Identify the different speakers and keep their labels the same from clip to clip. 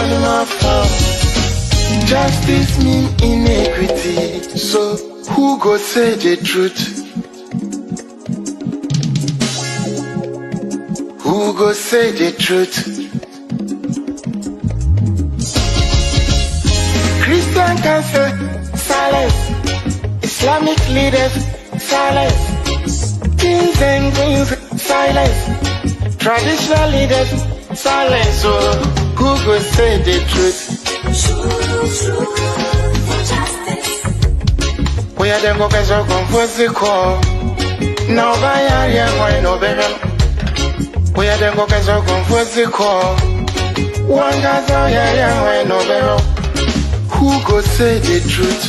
Speaker 1: animal farm. Justice mean inequity. So who go say the truth? Who go say the truth? Christian can say silence. Islamic leaders silence. Kings and queens silence. Traditional leaders silence. So who go say the truth? We are the workers of comfort call. Now by area, why no better? We are the workers of comfort call. One guy's out here, why no better? Who go say the truth?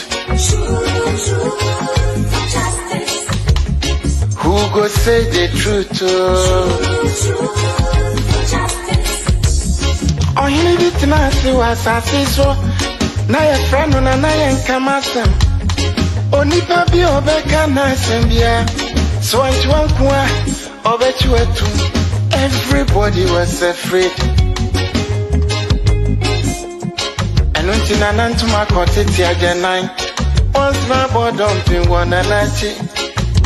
Speaker 1: Who go say the truth? Oh, you need it now, see what I see so. Now your friend on a nine come at them. Only papi obeka na sembia. So I want to obet you too. Everybody was afraid. And until I learned to my cottage again, once my board dumping one another.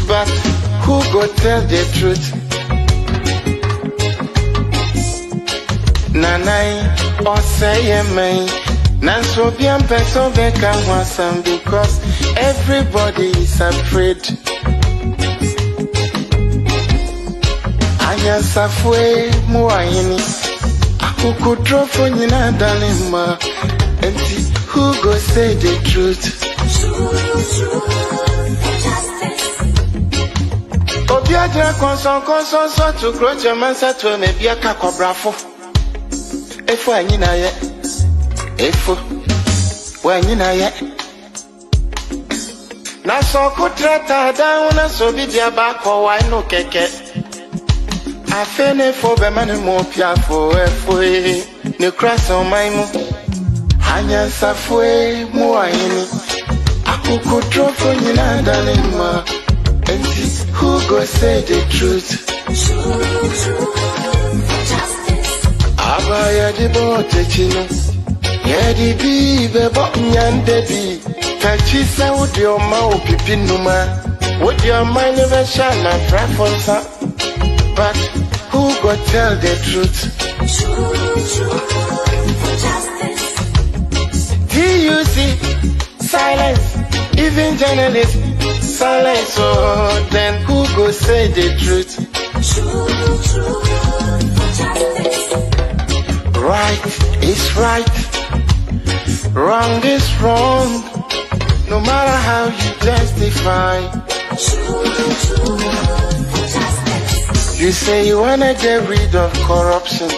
Speaker 1: But who go tell the truth? Nanai or say me. Nanso bien person beka wansam because everybody is afraid. Anya safwe muayini. Akukudro for nyina dalima. And who go say the truth? Obiaja konson so to grow Germansa to me be a cacobrafo. Efo anyina ye. Efo. When you know ye. Na so kutrata down na so be dia back or why no keke. I fene for be man mo pia for efo e. Ne cross on my mo. Hanya safwe mo ayini. Akukudro for nyina dalima. And who go say the truth? Abaya di bote chino. Yedi bi bebo nyande bi. Kachi sa udi oma upipi numa. Udi oma never shine my preference. But who go tell the truth? TUC silence. Even journalists silence. So then who go say the truth? Right is right. Wrong is wrong, no matter how you justify. You say you wanna get rid of corruption.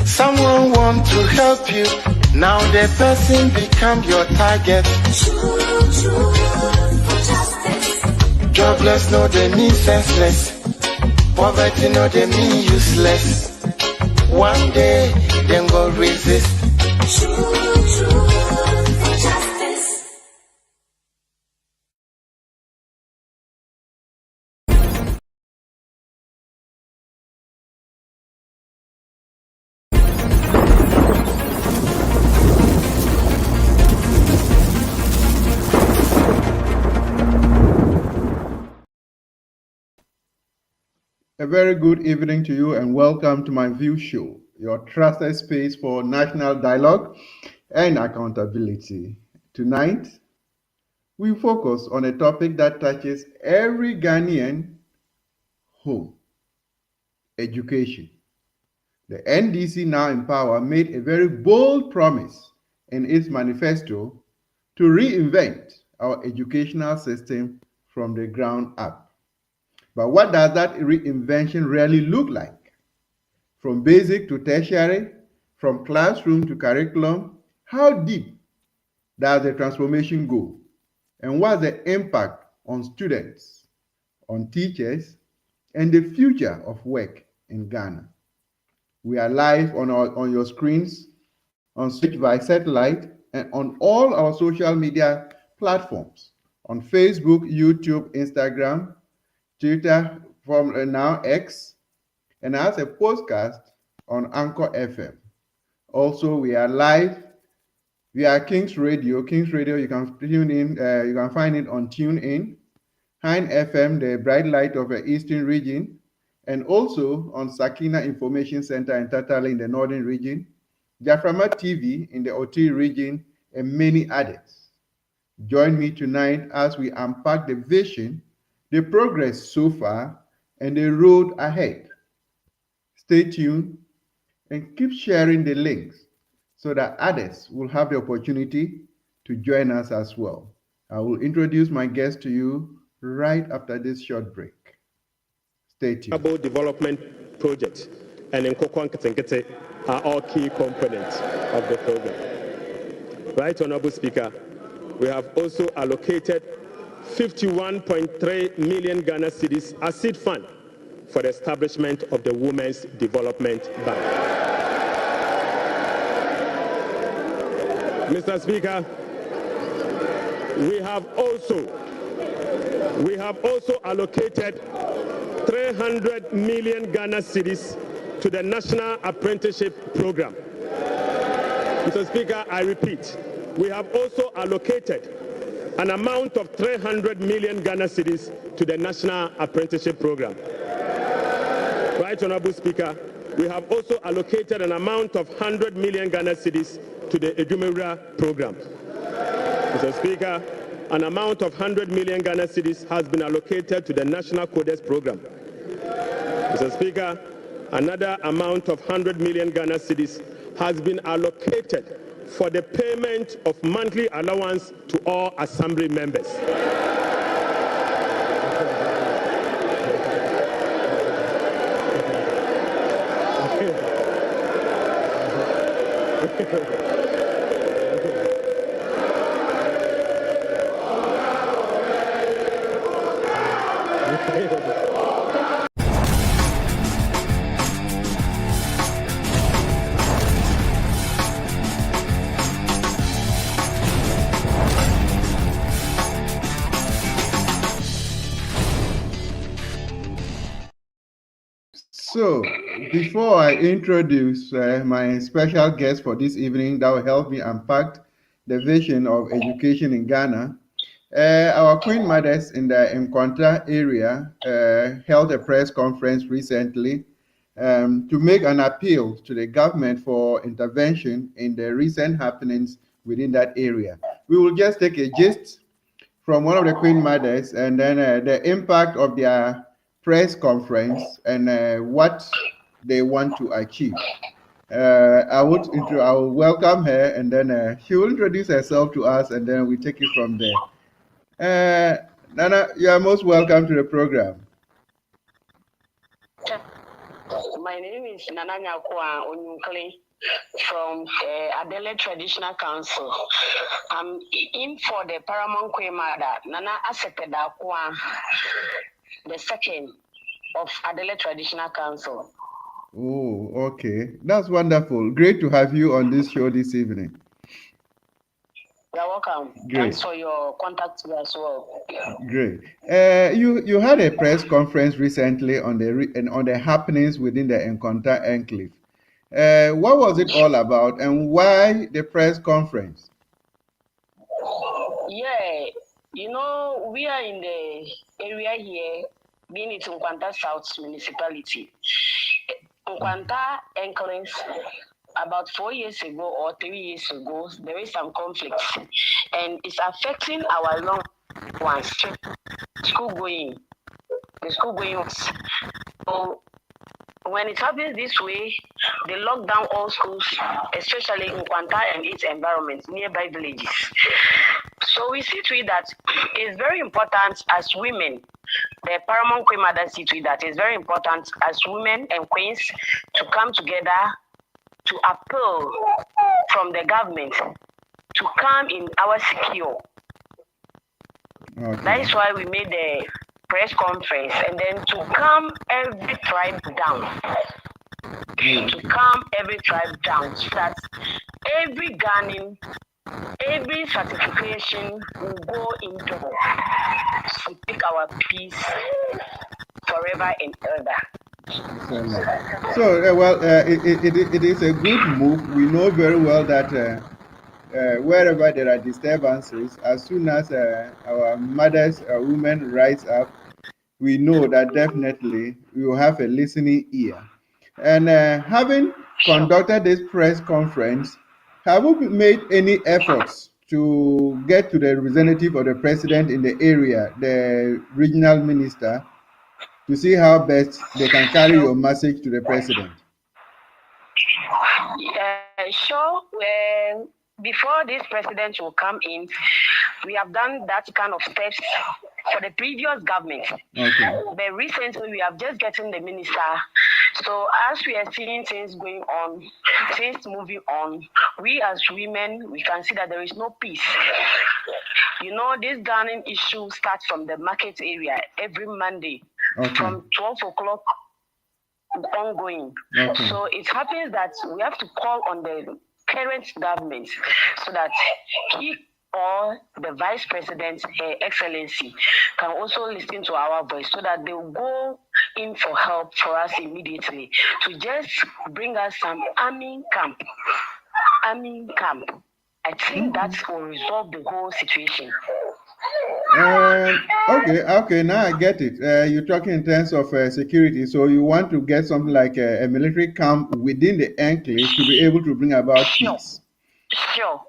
Speaker 1: Someone want to help you, now the person become your target. Jobless no they mean senseless. Poverty no they mean useless. One day then go resist.
Speaker 2: A very good evening to you and welcome to MyView show, your trusted space for national dialogue and accountability. Tonight, we focus on a topic that touches every Ghanaian home: education. The NDC, now in power, made a very bold promise in its manifesto to reinvent our educational system from the ground up. But what does that reinvention really look like? From basic to tertiary, from classroom to curriculum, how deep does the transformation go? And what's the impact on students, on teachers, and the future of work in Ghana? We are live on your screens, on Switch by satellite, and on all our social media platforms, on Facebook, YouTube, Instagram, Twitter, from now X, and as a podcast on Anchor FM. Also, we are live. We are King's Radio. King's Radio, you can tune in. You can find it on TuneIn, Hine FM, the bright light of the Eastern region, and also on Sakina Information Center in Tatale in the Northern region, Jaframa TV in the Oti region, and many others. Join me tonight as we unpack the vision, the progress so far, and the road ahead. Stay tuned and keep sharing the links so that others will have the opportunity to join us as well. I will introduce my guest to you right after this short break. Stay tuned.
Speaker 3: Development projects and Nkokwan Ketenkete are all key components of the program. Right, Honorable Speaker, we have also allocated 51.3 million Ghana cedis as seed fund for the establishment of the Women's Development Bank. Mr. Speaker, we have also allocated 300 million Ghana cedis to the National Apprenticeship Program. Mr. Speaker, I repeat, we have also allocated an amount of 300 million Ghana cedis to the National Apprenticeship Program. Right, Honorable Speaker, we have also allocated an amount of 100 million Ghana cedis to the Edumewura Program. Mr. Speaker, an amount of 100 million Ghana cedis has been allocated to the National Codes Program. Mr. Speaker, another amount of 100 million Ghana cedis has been allocated for the payment of monthly allowance to all assembly members.
Speaker 2: So, before I introduce my special guest for this evening that will help me unpack the vision of education in Ghana, our Queen Mothers in the Nkwanta area held a press conference recently to make an appeal to the government for intervention in the recent happenings within that area. We will just take a gist from one of the Queen Mothers and then the impact of their press conference and what they want to achieve. I will welcome her and then she will introduce herself to us and then we take it from there. Nana, you are most welcome to the program.
Speaker 4: My name is Nana Nyakwa Onyunkle from Adele Traditional Council. I'm in for the Paramount Queen Mother, Nana Asepeda Kwa, the second of Adele Traditional Council.
Speaker 2: Oh, okay. That's wonderful. Great to have you on this show this evening.
Speaker 4: You're welcome.
Speaker 2: Great.
Speaker 4: Thanks for your contact as well.
Speaker 2: Great. You had a press conference recently on the happenings within the Nkwanta Enclave. What was it all about, and why the press conference?
Speaker 4: Yeah, you know, we are in the area here, being it Nkwanta South Municipality. Nkwanta Enclave, about 4 years ago or 3 years ago, there is some conflicts, and it's affecting our young ones, the school going. So when it happens this way, they lock down all schools, especially in Nkwanta and its environment, nearby villages. So we see to it that it's very important as women, the Paramount Queen Mother see to it that it's very important as women and queens to come together to appeal from the government to come in our secure.
Speaker 2: Okay.
Speaker 4: That is why we made the press conference, and then to calm every tribe down. To calm every tribe down, so that every Ghanaian, every certification will go into to take our peace forever and ever.
Speaker 2: It is a good move. We know very well that wherever there are disturbances, as soon as our mothers, women rise up, we know that definitely we will have a listening ear. And having
Speaker 4: Sure.
Speaker 2: conducted this press conference, have we made any efforts to get to the representative of the president in the area, the regional minister, to see how best they can carry
Speaker 4: Sure.
Speaker 2: your message to the president?
Speaker 4: Sure. Well, before this president will come in, we have done that kind of steps for the previous government.
Speaker 2: Okay.
Speaker 4: But recently, we have just gotten the minister. So as we are seeing things going on, things moving on, we as women, we can see that there is no peace. You know, this Ghanaian issue starts from the market area every Monday from 12 o'clock ongoing.
Speaker 2: Okay.
Speaker 4: So it happens that we have to call on the current government so that he or the vice president, Her Excellency, can also listen to our voice so that they will go in for help for us immediately to just bring us some army camp. I think that will resolve the whole situation.
Speaker 2: Okay, now I get it. You're talking in terms of security, so you want to get something like a military camp within the enclave to be able to bring about peace.
Speaker 4: Sure.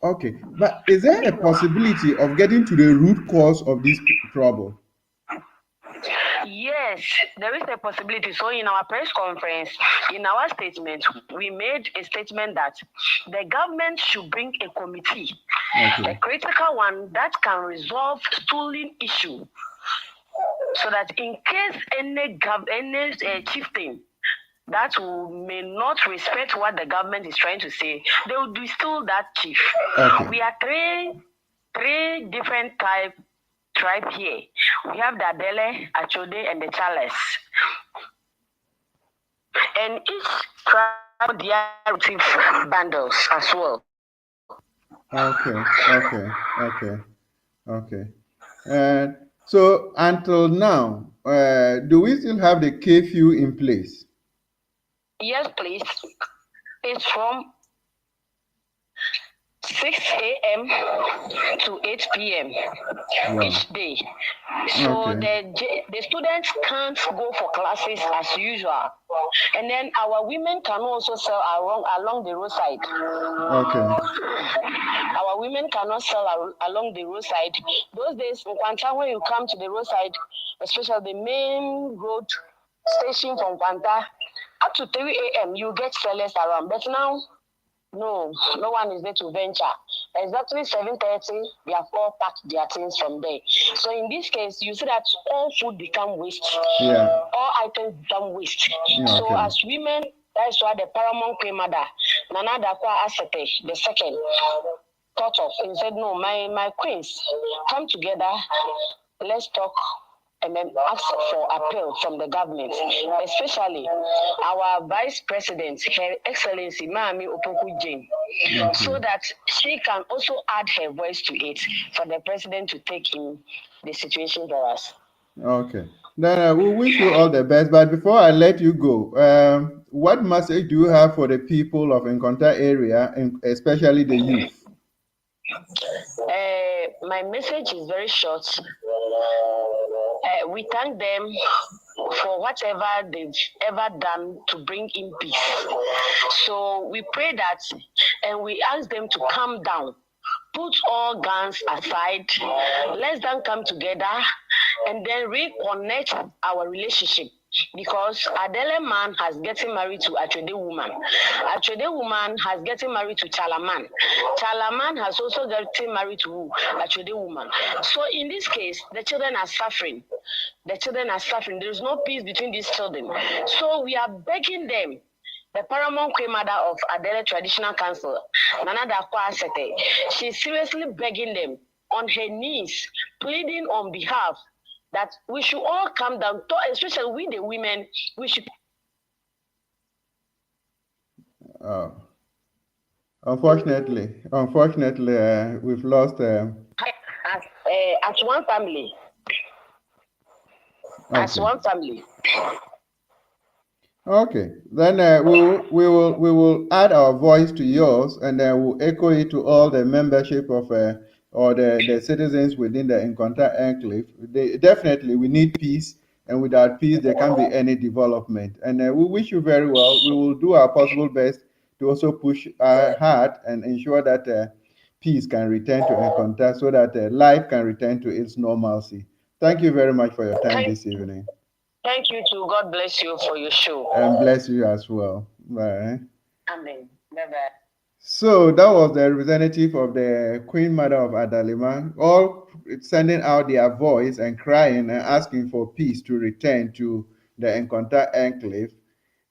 Speaker 2: Okay, but is there a possibility of getting to the root cause of this trouble?
Speaker 4: Yes, there is a possibility. So in our press conference, in our statement, we made a statement that the government should bring a committee, a critical one that can resolve stooling issue, so that in case any chieftain that may not respect what the government is trying to say, they will distill that chief.
Speaker 2: Okay.
Speaker 4: We are three different tribe here. We have the Adele, Achode, and the Charles. And each tribe their relative bundles as well.
Speaker 2: Okay. And so until now, do we still have the curfew in place?
Speaker 4: Yes, please. It's from 6 a.m. to 8 p.m. each day. So the students can't go for classes as usual. And then our women can also sell along the roadside. Our women cannot sell along the roadside. Those days, in Kwanta, when you come to the roadside, especially the main road station from Kwanta, up to 3 a.m., you get sellers around. But now, no one is there to venture. Exactly 7:30, they have all packed their things from there. So in this case, you see that all food become waste. All items become waste. So as women, that's why the paramount queen mother, Nana Dakwa Asete, the second, thought of and said, no, my queens, come together, let's talk and then ask for appeal from the government, especially our Vice President, Her Excellency Maami Opoku Jane, so that she can also add her voice to it for the president to take in the situation for us.
Speaker 2: Okay. Then we wish you all the best. But before I let you go, what message do you have for the people of Nkonta area, and especially the youth?
Speaker 4: My message is very short. We thank them for whatever they've ever done to bring in peace. So we pray that and we ask them to calm down, put all guns aside, let them come together and then reconnect our relationship. Because Adele man has getting married to Achode woman. Achode woman has getting married to Chalaman. Chalaman has also getting married to Achode woman. So in this case, the children are suffering. There is no peace between these children. So we are begging them. The paramount queen mother of Adele Traditional Council, Nana Dakwa Asete, she's seriously begging them on her knees, pleading on behalf that we should all come down, especially we the women, we should.
Speaker 2: Unfortunately, we've lost.
Speaker 4: As one family. As one family.
Speaker 2: Okay, then we will add our voice to yours, and then we'll echo it to all the membership of or the citizens within the Encounter Enclave. Definitely, we need peace, and without peace, there can't be any development. And we wish you very well. We will do our possible best to also push hard and ensure that peace can return to Encounter, so that life can return to its normalcy. Thank you very much for your time
Speaker 4: Thank,
Speaker 2: this evening.
Speaker 4: thank you too. God bless you for your show.
Speaker 2: And bless you as well. Bye.
Speaker 4: Amen. Bye bye.
Speaker 2: So that was the representative of the Queen Mother of Adalima, all sending out their voice and crying and asking for peace to return to the Encounter Enclave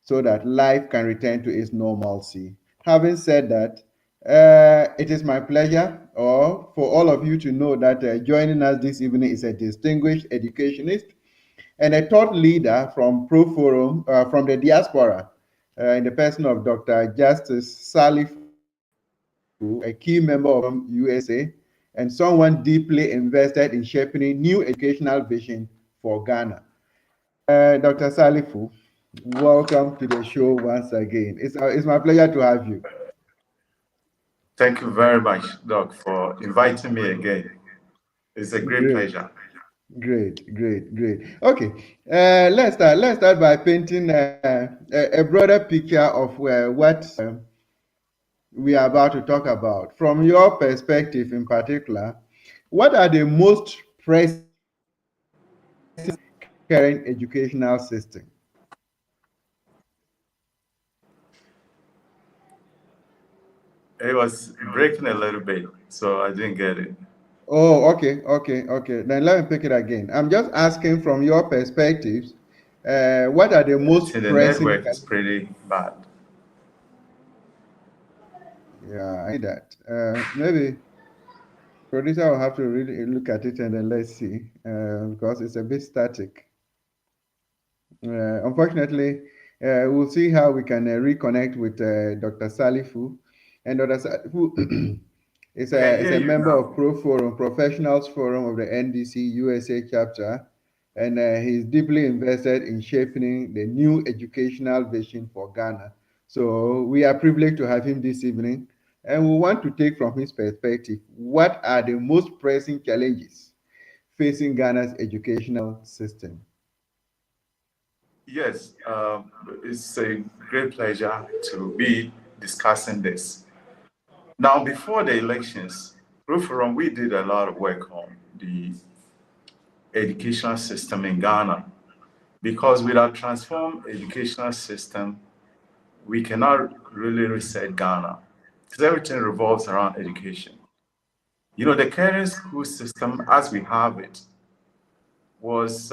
Speaker 2: so that life can return to its normalcy. Having said that, it is my pleasure or for all of you to know that joining us this evening is a distinguished educationist and a thought leader from Pro Forum, from the diaspora, in the person of Dr. Justice Salifu, a key member of USA, and someone deeply invested in shaping new educational vision for Ghana. Dr. Salifu, welcome to the show once again. It's my pleasure to have you.
Speaker 5: Thank you very much, Doc, for inviting me again. It's a great
Speaker 2: Great.
Speaker 5: pleasure.
Speaker 2: Great. Okay, let's start by painting a broader picture of what we are about to talk about. From your perspective in particular, what are the most pressing current educational system?
Speaker 5: It was breaking a little bit, so I didn't get it.
Speaker 2: Oh, okay. Then let me pick it again. I'm just asking from your perspectives, what are the
Speaker 5: I
Speaker 2: most
Speaker 5: think the
Speaker 2: pressing
Speaker 5: network is pretty bad.
Speaker 2: Yeah, I see that. Maybe producer will have to really look at it and then let's see, because it's a bit static. Unfortunately, we'll see how we can reconnect with Dr. Salifu. And Dr. Salifu
Speaker 5: I can
Speaker 2: is
Speaker 5: hear
Speaker 2: a
Speaker 5: you
Speaker 2: member
Speaker 5: now.
Speaker 2: of Pro Forum, Professionals Forum of the NDC USA chapter, and he's deeply invested in shaping the new educational vision for Ghana. So we are privileged to have him this evening, and we want to take from his perspective what are the most pressing challenges facing Ghana's educational system.
Speaker 5: Yes, it's a great pleasure to be discussing this. Now, before the elections, Proof Forum, we did a lot of work on the educational system in Ghana because with our transformed educational system, we cannot really reset Ghana because everything revolves around education. You know, the current school system as we have it was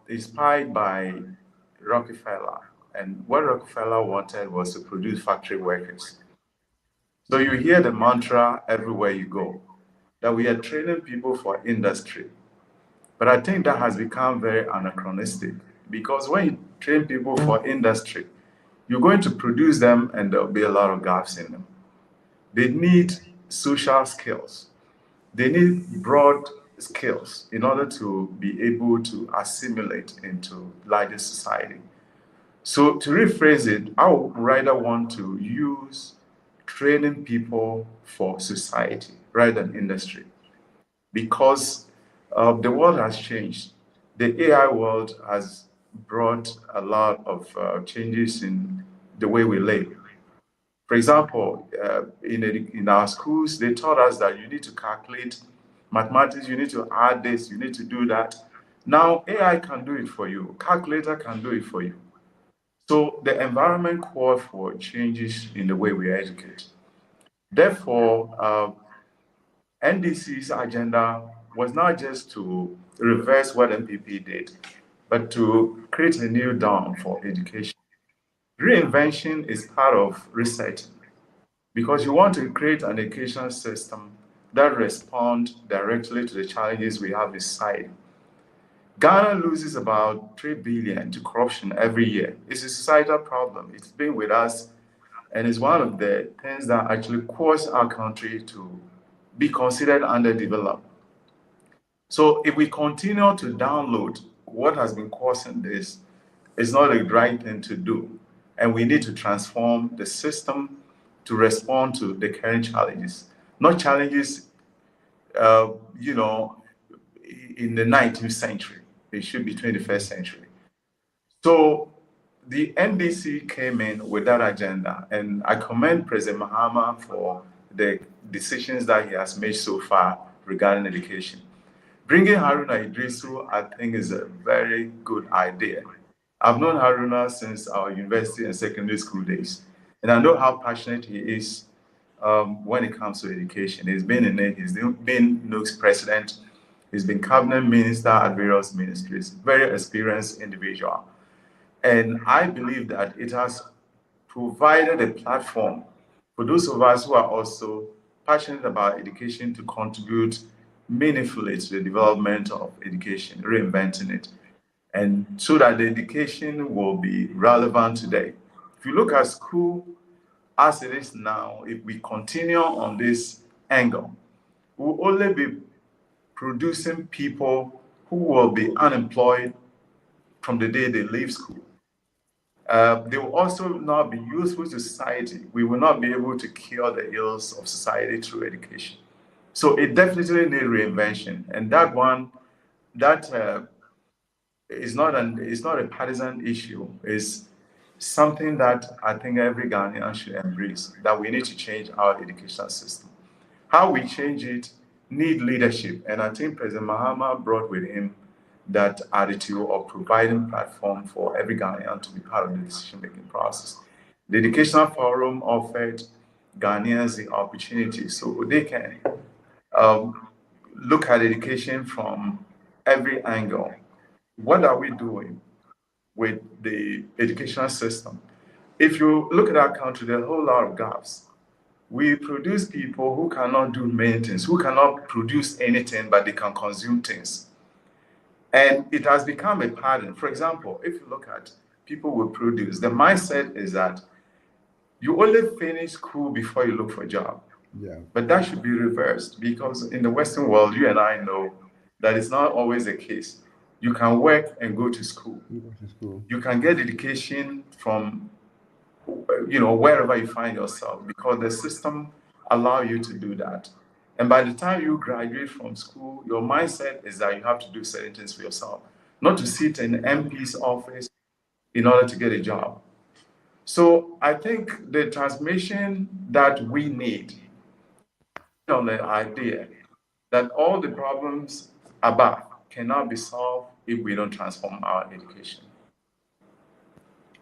Speaker 5: inspired by Rockefeller. And what Rockefeller wanted was to produce factory workers. So you hear the mantra everywhere you go that we are training people for industry. But I think that has become very anachronistic because when you train people for industry, you're going to produce them and there'll be a lot of gaps in them. They need social skills. They need broad skills in order to be able to assimilate into larger society. So to rephrase it, I would rather want to use training people for society rather than industry because the world has changed. The AI world has brought a lot of changes in the way we live. For example, in our schools, they taught us that you need to calculate mathematics, you need to add this, you need to do that. Now, AI can do it for you, calculator can do it for you. So the environment called for changes in the way we educate. Therefore, NDC's agenda was not just to reverse what MPP did, but to create a new dawn for education. Reinvention is part of research because you want to create an education system that responds directly to the challenges we have in society. Ghana loses about 3 billion to corruption every year. It's a societal problem. It's been with us and it's one of the things that actually cause our country to be considered underdeveloped. So if we continue to download what has been causing this, it's not a right thing to do. and we need to transform the system to respond to the current challenges, not challenges, uh, you know, in the 19th century. It should be 21st century. So the NDC came in with that agenda, and I commend President Mahama for the decisions that he has made so far regarding education. Bringing Haruna Idrisu, I think, is a very good idea. I've known Haruna since our university and secondary school days, and I know how passionate he is when it comes to education. He's been in it, he's been NUC's president, he's been cabinet minister at various ministries, very experienced individual. And I believe that it has provided a platform for those of us who are also passionate about education to contribute meaningfully to the development of education, reinventing it, and so that the education will be relevant today. If you look at school as it is now, if we continue on this angle, we'll only be producing people who will be unemployed from the day they leave school. They will also not be useful to society. We will not be able to cure the ills of society through education. So it definitely needs reinvention, and that is not a partisan issue. It's something that I think every Ghanaian should embrace. That we need to change our education system. How we change it need leadership, and I think President Mahama brought with him that attitude of providing platform for every Ghanaian to be part of the decision-making process. The Educational Forum offered Ghanaians the opportunity so they can look at education from every angle. What are we doing with the educational system? If you look at our country, there are a whole lot of gaps. We produce people who cannot do many things, who cannot produce anything, but they can consume things. And it has become a pattern. For example, if you look at people who produce, the mindset is that you only finish school before you look for a job.
Speaker 2: Yeah.
Speaker 5: But that should be reversed, because in the Western world, you and I know that it's not always the case. You can work and go to school. You can get education from wherever you find yourself, because the system allow you to do that. And by the time you graduate from school, your mindset is that you have to do certain things for yourself, not to sit in the MP's office in order to get a job. So I think the transformation that we need on the idea that all the problems above cannot be solved if we don't transform our education.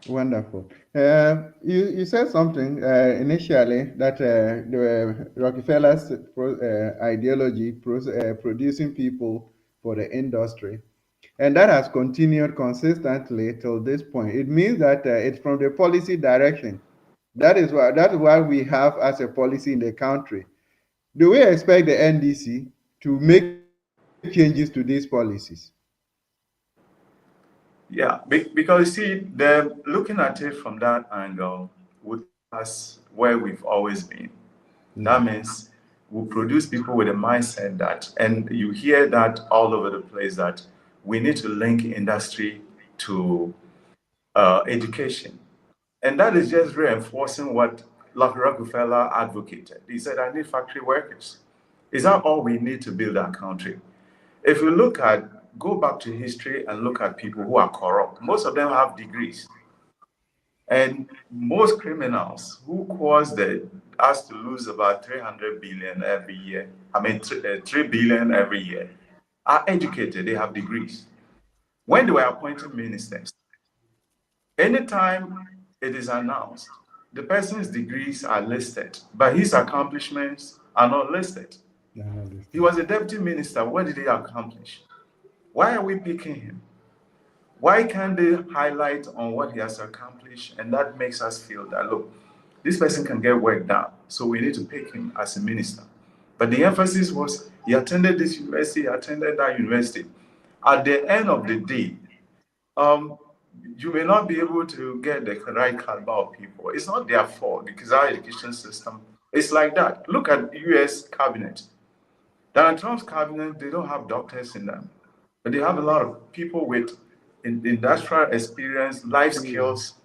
Speaker 2: Wonderful. You said something initially that the Rockefeller's ideology producing people for the industry, and that has continued consistently till this point. It means that it's from the policy direction. That's why we have as a policy in the country. Do we expect the NDC to make changes to these policies?
Speaker 5: Yeah, because you see, they're looking at it from that angle with us where we've always been. That means we produce people with a mindset that, and you hear that all over the place, that we need to link industry to education. And that is just reinforcing what Rockefeller advocated. He said, I need factory workers. Is that all we need to build our country? If you go back to history and look at people who are corrupt, most of them have degrees. And most criminals who caused us to lose about 300 billion every year, 3 billion every year, are educated, they have degrees. When they were appointing ministers, anytime it is announced, the person's degrees are listed, but his accomplishments are not listed. He was a deputy minister. What did he accomplish? Why are we picking him? Why can't they highlight on what he has accomplished? And that makes us feel that, look, this person can get work done, so we need to pick him as a minister. But the emphasis was he attended this university, he attended that university. At the end of the day, you may not be able to get the right caliber of people. It's not their fault, because our education system is like that. Look at the US cabinet. Donald Trump's cabinet, they don't have doctors in them, but they have a lot of people with industrial experience, life skills,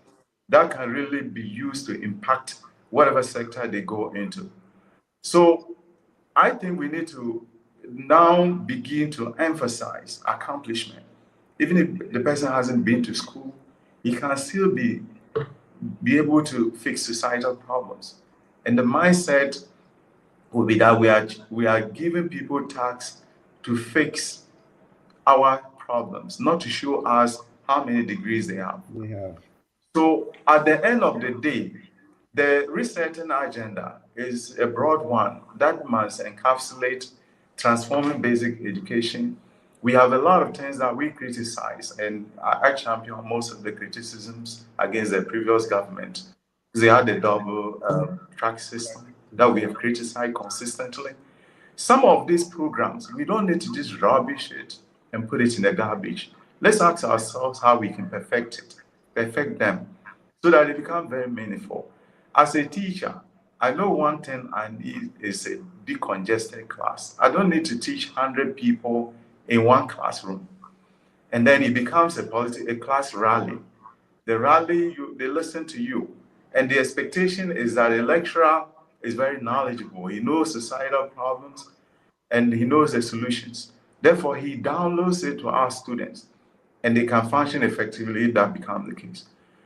Speaker 5: that can really be used to impact whatever sector they go into. So I think we need to now begin to emphasize accomplishment. Even if the person hasn't been to school, he can still be able to fix societal problems. And the mindset will be that we are giving people tasks to fix our problems, not to show us how many degrees they have. So at the end of the day, the resetting agenda is a broad one that must encapsulate transforming basic education. We have a lot of things that we criticize, and I champion most of the criticisms against the previous government. They had a double track system that we have criticized consistently. Some of these programs, we don't need to just rubbish it and put it in the garbage. Let's ask ourselves how we can perfect them, so that they become very meaningful. As a teacher, I know one thing I need is a decongested class. I don't need to teach 100 people in one classroom. And then it becomes a class rally. The rally, they listen to you. And the expectation is that a lecturer is very knowledgeable. He knows societal problems and he knows the solutions. Therefore, he downloads it to our students and they can function effectively if that becomes the case.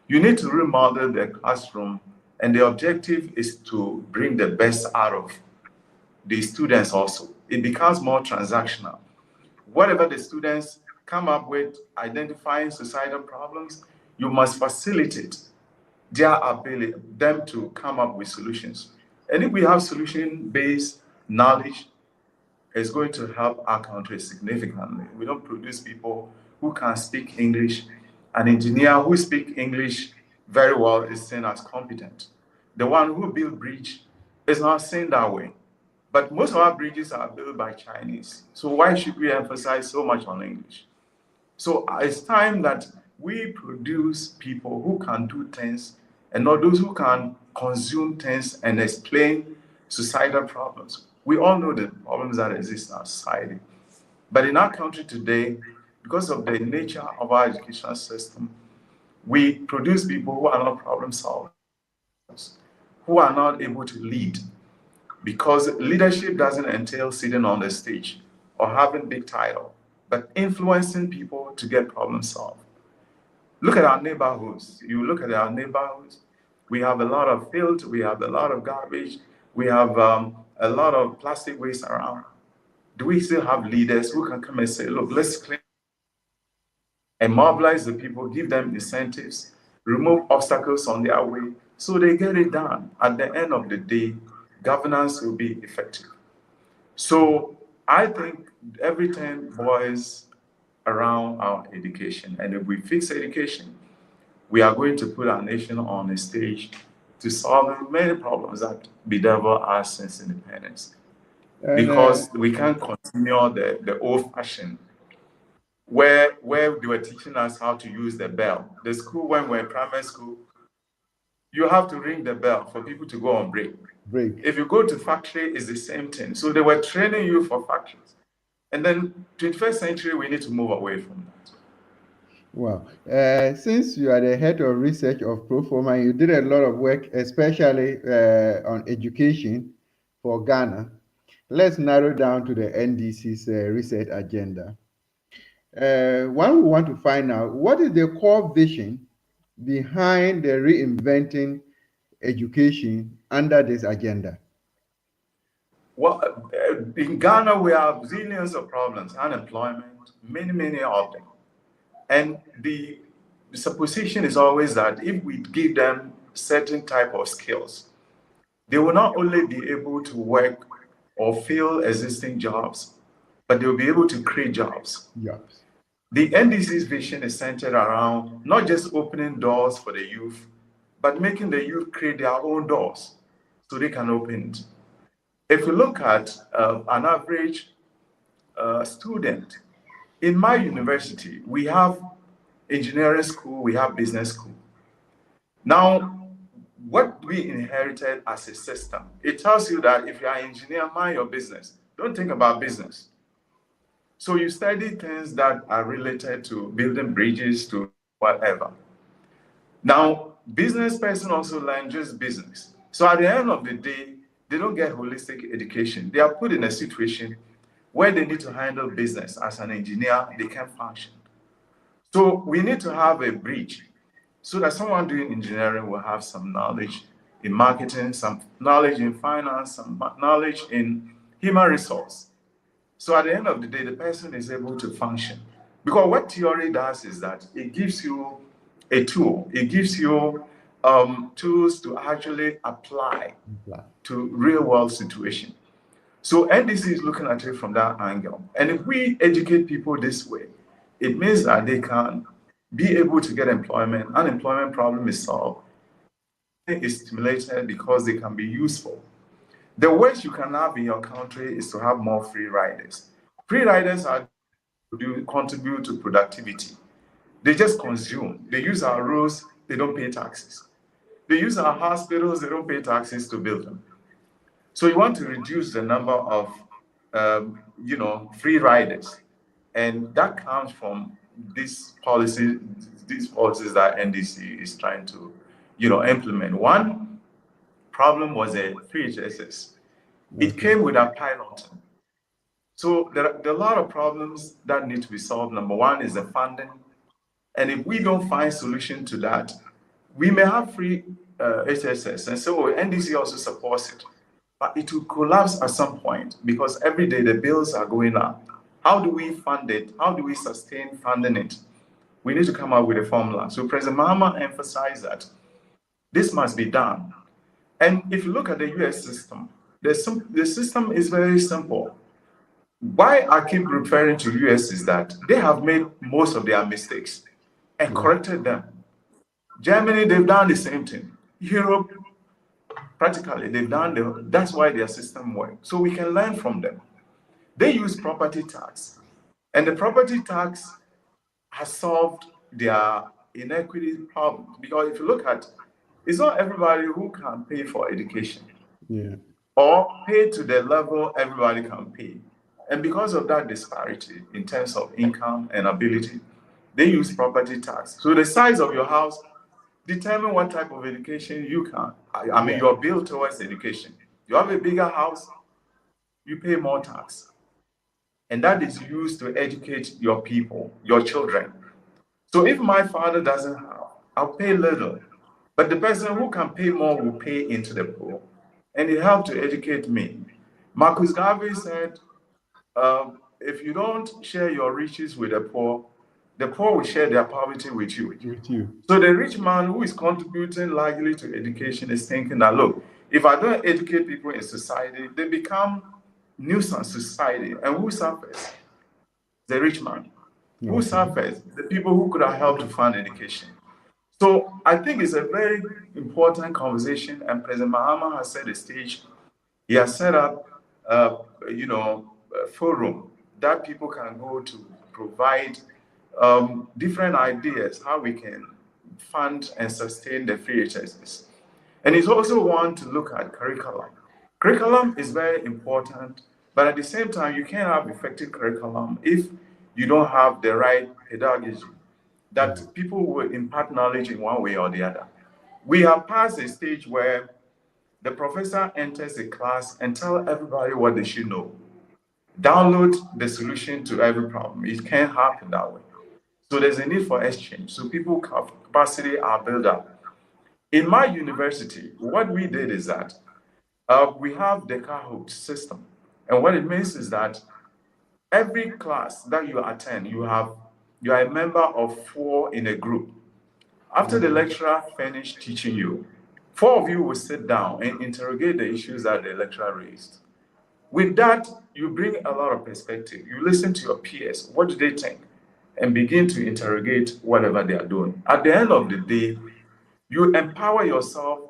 Speaker 5: You need to remodel the classroom, and the objective is to bring the best out of the students also. It becomes more transactional. Whatever the students come up with, identifying societal problems, you must facilitate their ability, them to come up with solutions. And if we have solution-based knowledge, it's going to help our country significantly. We don't produce people who can speak English. An engineer who speaks English very well is seen as competent. The one who built bridge is not seen that way. But most of our bridges are built by Chinese. So why should we emphasize so much on English? So it's time that we produce people who can do things and not those who can consume things and explain societal problems. We all know the problems that exist in our society. But in our country today, because of the nature of our educational system, we produce people who are not problem solvers, who are not able to lead. Because leadership doesn't entail sitting on the stage or having big title, but influencing people to get problems solved. Look at our neighborhoods. You look at our neighborhoods, we have a lot of filth, we have a lot of garbage, we have a lot of plastic waste around. Do we still have leaders who can come and say, look, let's clean and mobilize the people, give them incentives, remove obstacles on their way so they get it done? At the end of the day, governance will be effective. So I think everything boils around our education. And if we fix education, we are going to put our nation on a stage to solve many problems that bedeviled us since independence. Because we can't continue the old-fashioned where they were teaching us how to use the bell. The school, when we were in primary school, you have to ring the bell for people to go on break. If you go to factory, it's the same thing. So they were training you for factories. And then 21st century, we need to move away from that.
Speaker 2: Wow. Since you are the head of research of Proforma, you did a lot of work, especially on education for Ghana. Let's narrow down to the NDC's research agenda. One, we want to find out what is the core vision behind the reinventing education under this agenda?
Speaker 5: Well, in Ghana, we have zillions of problems, unemployment, many of them. And the supposition is always that if we give them certain type of skills, they will not only be able to work or fill existing jobs, but they will be able to create jobs. The NDC's vision is centered around not just opening doors for the youth, but making the youth create their own doors so they can open it. If you look at an average student, in my university, we have engineering school, we have business school. Now, what we inherited as a system, it tells you that if you are an engineer, mind your business. Don't think about business. So you study things that are related to building bridges, to whatever. Now, business person also learn just business. So at the end of the day, they don't get holistic education. They are put in a situation where they need to handle business. As an engineer, they can't function. So we need to have a bridge so that someone doing engineering will have some knowledge in marketing, some knowledge in finance, some knowledge in human resource. So at the end of the day, the person is able to function. Because what theory does is that it gives you a tool, it gives you tools to actually apply to real world situation. So NDC is looking at it from that angle. And if we educate people this way, it means that they can be able to get employment. Unemployment problem is solved. It is stimulated because they can be useful. The worst you can have in your country is to have more free riders. Free riders are contribute to productivity. They just consume. They use our roads, they don't pay taxes. They use our hospitals, they don't pay taxes to build them. So you want to reduce the number of, free riders, and that comes from these policies that NDC is trying to, implement. One problem was a free HSS. It came with a pilot. So there are a lot of problems that need to be solved. Number one is the funding, and if we don't find solution to that, we may have free HSS, and so NDC also supports it. But it will collapse at some point because every day the bills are going up. How do we fund it? How do we sustain funding it? We need to come up with a formula. So President Mahama emphasized that this must be done. And if you look at the US system, the system is very simple. Why I keep referring to US is that they have made most of their mistakes and corrected them. Germany, they've done the same thing. Europe, practically, they've done that's why their system works. So we can learn from them. They use property tax, and the property tax has solved their inequity problem. Because if you look at, it's not everybody who can pay for education, or pay to the level everybody can pay. And because of that disparity in terms of income and ability, they use property tax. So the size of your house determine what type of education you can. I mean, you're built towards education. You have a bigger house, you pay more tax. And that is used to educate your people, your children. So if my father doesn't have, I'll pay little. But the person who can pay more will pay into the pool. And it helped to educate me. Marcus Garvey said, if you don't share your riches with the poor will share their poverty with you. So the rich man who is contributing largely to education is thinking that, look, if I don't educate people in society, they become nuisance to society. And who suffers? The rich man. Who suffers? The people who could have helped to fund education. So I think it's a very important conversation, and President Mahama has set the stage. He has set up, a forum that people can go to provide different ideas how we can fund and sustain the free HSS. And it's also one to look at curriculum. Curriculum is very important, but at the same time, you can't have effective curriculum if you don't have the right pedagogy that people will impart knowledge in one way or the other. We have passed a stage where the professor enters a class and tells everybody what they should know. Download the solution to every problem. It can't happen that way. So there's a need for exchange. So people capacity are built up. In my university, what we did is that we have the Kahoot system. And what it means is that every class that you attend, you are a member of 4 in a group. After the lecturer finished teaching you, 4 of you will sit down and interrogate the issues that the lecturer raised. With that, you bring a lot of perspective. You listen to your peers. What do they think? And begin to interrogate whatever they are doing. At the end of the day, you empower yourself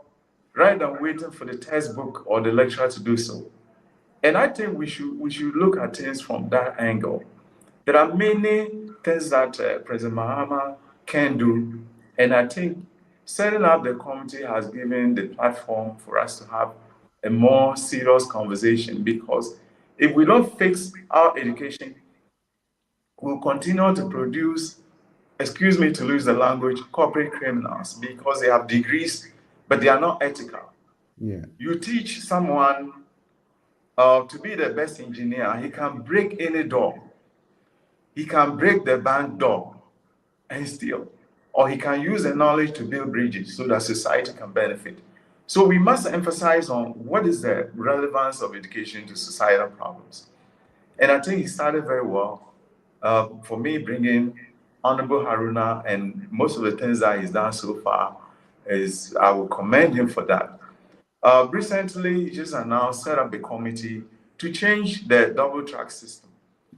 Speaker 5: rather than waiting for the textbook or the lecturer to do so. And I think we should look at things from that angle. There are many things that President Mahama can do, and I think setting up the committee has given the platform for us to have a more serious conversation, because if we don't fix our education, we'll continue to produce excuse me to lose the language, corporate criminals, because they have degrees, but they are not ethical.
Speaker 2: Yeah.
Speaker 5: You teach someone to be the best engineer, he can break any door. He can break the bank door and steal. Or he can use the knowledge to build bridges so that society can benefit. So we must emphasize on what is the relevance of education to societal problems. And I think he started very well. For me, bringing Honorable Haruna and most of the things that he's done so far is I will commend him for that. Recently, he just announced, set up a committee to change the double track system.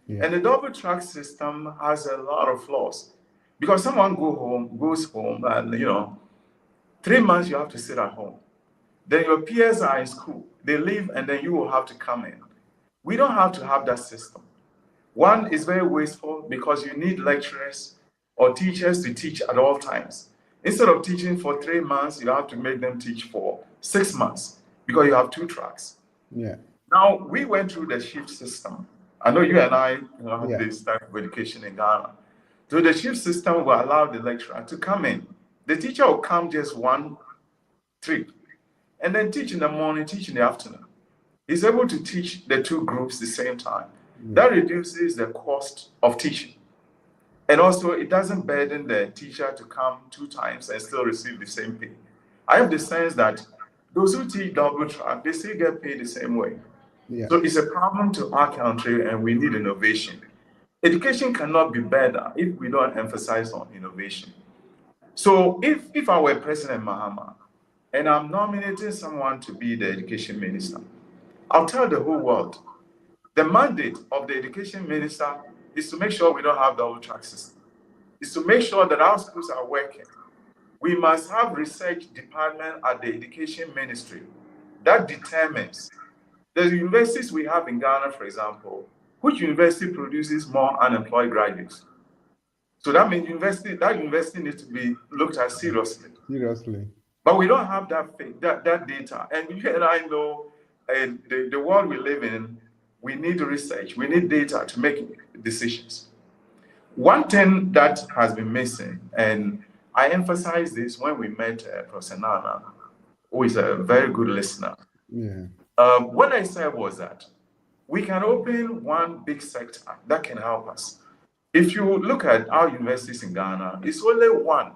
Speaker 2: Yeah.
Speaker 5: And the double track system has a lot of flaws because someone goes home and 3 months you have to sit at home. Then your peers are in school, they leave, and then you will have to come in. We don't have to have that system. One is very wasteful because you need lecturers or teachers to teach at all times. Instead of teaching for 3 months, you have to make them teach for 6 months because you have 2 tracks.
Speaker 2: Yeah.
Speaker 5: Now, we went through the shift system. I know you and I have
Speaker 2: Yeah.
Speaker 5: this type of education in Ghana. So the shift system will allow the lecturer to come in. The teacher will come just one trip and then teach in the morning, teach in the afternoon. He's able to teach the 2 groups the same time.
Speaker 2: Yeah.
Speaker 5: That reduces the cost of teaching. And also, it doesn't burden the teacher to come 2 times and still receive the same pay. I have the sense that those who teach double track, they still get paid the same way.
Speaker 2: Yeah.
Speaker 5: So it's a problem to our country and we need innovation. Education cannot be better if we don't emphasize on innovation. So if I were President Mahama and I'm nominating someone to be the education minister, I'll tell the whole world, the mandate of the education minister is to make sure we don't have double track system. Is to make sure that our schools are working. We must have research department at the education ministry that determines the universities we have in Ghana, for example, which university produces more unemployed graduates. So that means that university needs to be looked at seriously.
Speaker 2: Seriously.
Speaker 5: But we don't have that data. And you and I know the world we live in, we need research, we need data to make decisions. One thing that has been missing, and I emphasized this when we met Professor Nana, who is a very good listener.
Speaker 2: Yeah.
Speaker 5: What I said was that we can open one big sector that can help us. If you look at our universities in Ghana, it's only one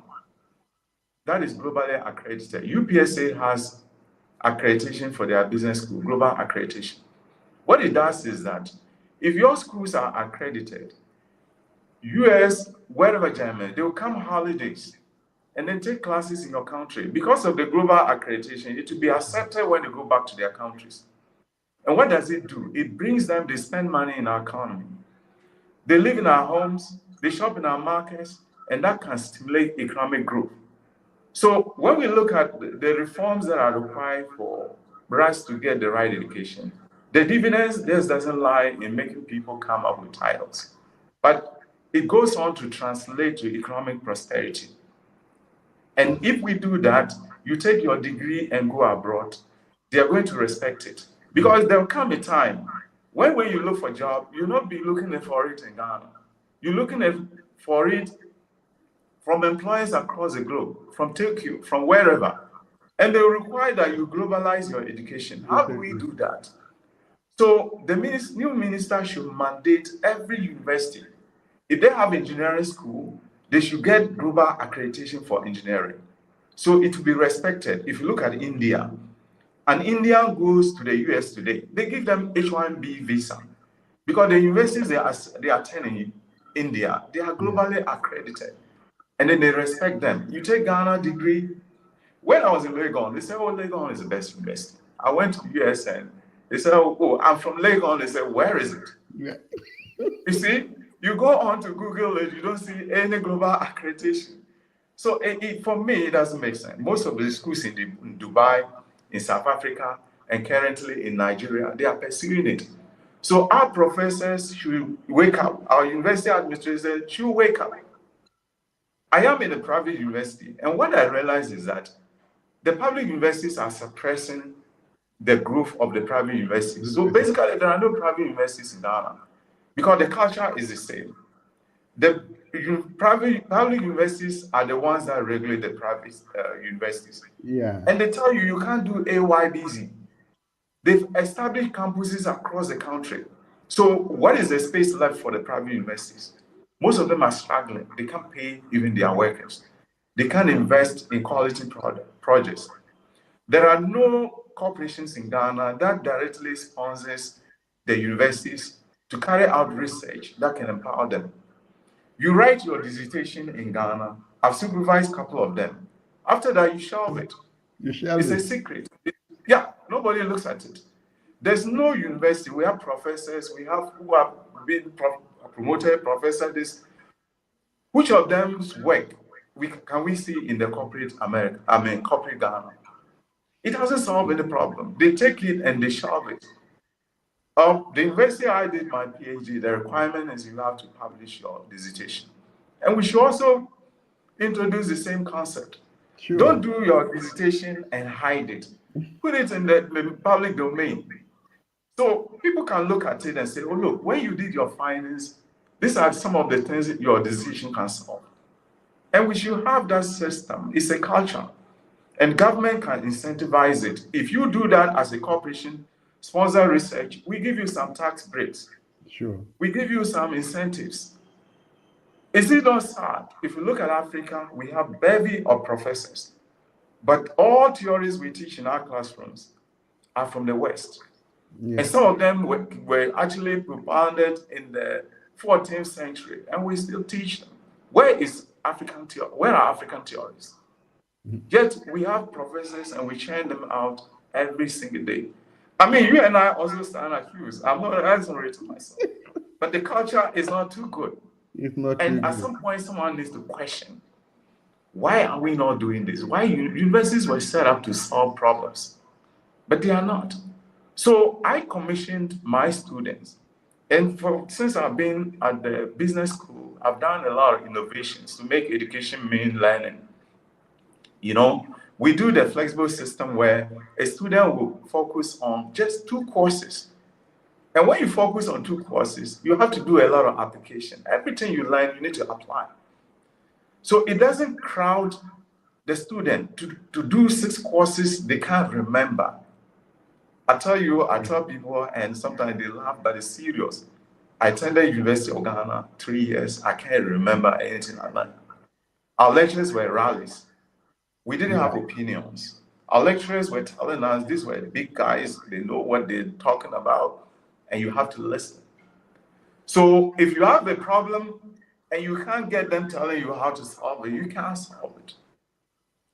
Speaker 5: that is globally accredited. UPSA has accreditation for their business school, global accreditation. What it does is that if your schools are accredited, US, wherever Germany, they will come holidays and then take classes in your country. Because of the global accreditation, it will be accepted when they go back to their countries. And what does it do? It brings them, they spend money in our economy. They live in our homes, they shop in our markets, and that can stimulate economic growth. So when we look at the reforms that are required for us to get the right education, the dividends just doesn't lie in making people come up with titles, but it goes on to translate to economic prosperity. And if we do that, you take your degree and go abroad, they are going to respect it. Because there will come a time when you look for a job, you'll not be looking for it in Ghana. You're looking for it from employers across the globe, from Tokyo, from wherever. And they require that you globalize your education. How do we do that? So the new minister should mandate every university, if they have engineering school, they should get global accreditation for engineering. So it will be respected. If you look at India, an Indian goes to the US today, they give them H-1B visa because the universities they attend in India, they are globally accredited. And then they respect them. You take Ghana degree. When I was in Legon, they said, oh, Legon is the best university. I went to the US and they said, oh, I'm from Legon. They said, where is it?
Speaker 2: Yeah.
Speaker 5: You see, you go on to Google it, you don't see any global accreditation. So for me, it doesn't make sense. Most of the schools in Dubai, in South Africa, and currently in Nigeria, they are pursuing it. So our professors should wake up. Our university administrators should wake up. I am in a private university, and what I realize is that the public universities are suppressing the growth of the private universities. So basically, there are no private universities in Ghana because the culture is the same. The public universities are the ones that regulate the private universities.
Speaker 2: Yeah.
Speaker 5: And they tell you you can't do AYBZ. They've established campuses across the country. So what is the space left for the private universities? Most of them are struggling. They can't pay even their workers. They can't invest in quality projects. There are no corporations in Ghana that directly sponsors the universities to carry out research that can empower them. You write your dissertation in Ghana. I've supervised a couple of them. After that, you shelve it.
Speaker 2: You shall
Speaker 5: It's a
Speaker 2: it.
Speaker 5: secret. Yeah, nobody looks at it. There's no university. We have professors. We have who have been promoted professor. This, which of them's work can we see in the corporate America? I mean, corporate Ghana. It doesn't solve any problem. They take it and they shelve it. The university I did my PhD, the requirement is you have to publish your dissertation. And we should also introduce the same concept.
Speaker 2: Sure.
Speaker 5: Don't do your dissertation and hide it. Put it in the public domain. So people can look at it and say, oh, look, when you did your findings, these are some of the things that your decision can solve. And we should have that system. It's a culture. And government can incentivize it. If you do that as a corporation, sponsor research, we give you some tax breaks.
Speaker 2: Sure.
Speaker 5: We give you some incentives. Is it not sad? If you look at Africa, we have bevy of professors, but all theories we teach in our classrooms are from the West.
Speaker 2: Yes.
Speaker 5: And some of them were actually propounded in the 14th century, and we still teach them. Where are African theories? Yet we have professors and we churn them out every single day. I mean, you and I also stand accused. I'm not exonerating myself. But the culture is not too good.
Speaker 2: It's not
Speaker 5: And
Speaker 2: too
Speaker 5: at
Speaker 2: good.
Speaker 5: some point, someone needs to question, why are we not doing this? Why universities were set up to solve problems, but they are not. So I commissioned my students. And since I've been at the business school, I've done a lot of innovations to make education mean learning. You know, we do the flexible system where a student will focus on just 2 courses. And when you focus on 2 courses, you have to do a lot of application. Everything you learn, you need to apply. So it doesn't crowd the student to do 6 courses they can't remember. I tell people, and sometimes they laugh, but it's serious. I attended University of Ghana 3 years. I can't remember anything I learned. Our lectures were rallies. We didn't have opinions. Our lecturers were telling us these were the big guys, they know what they're talking about, and you have to listen. So if you have a problem and you can't get them telling you how to solve it, you can't solve it.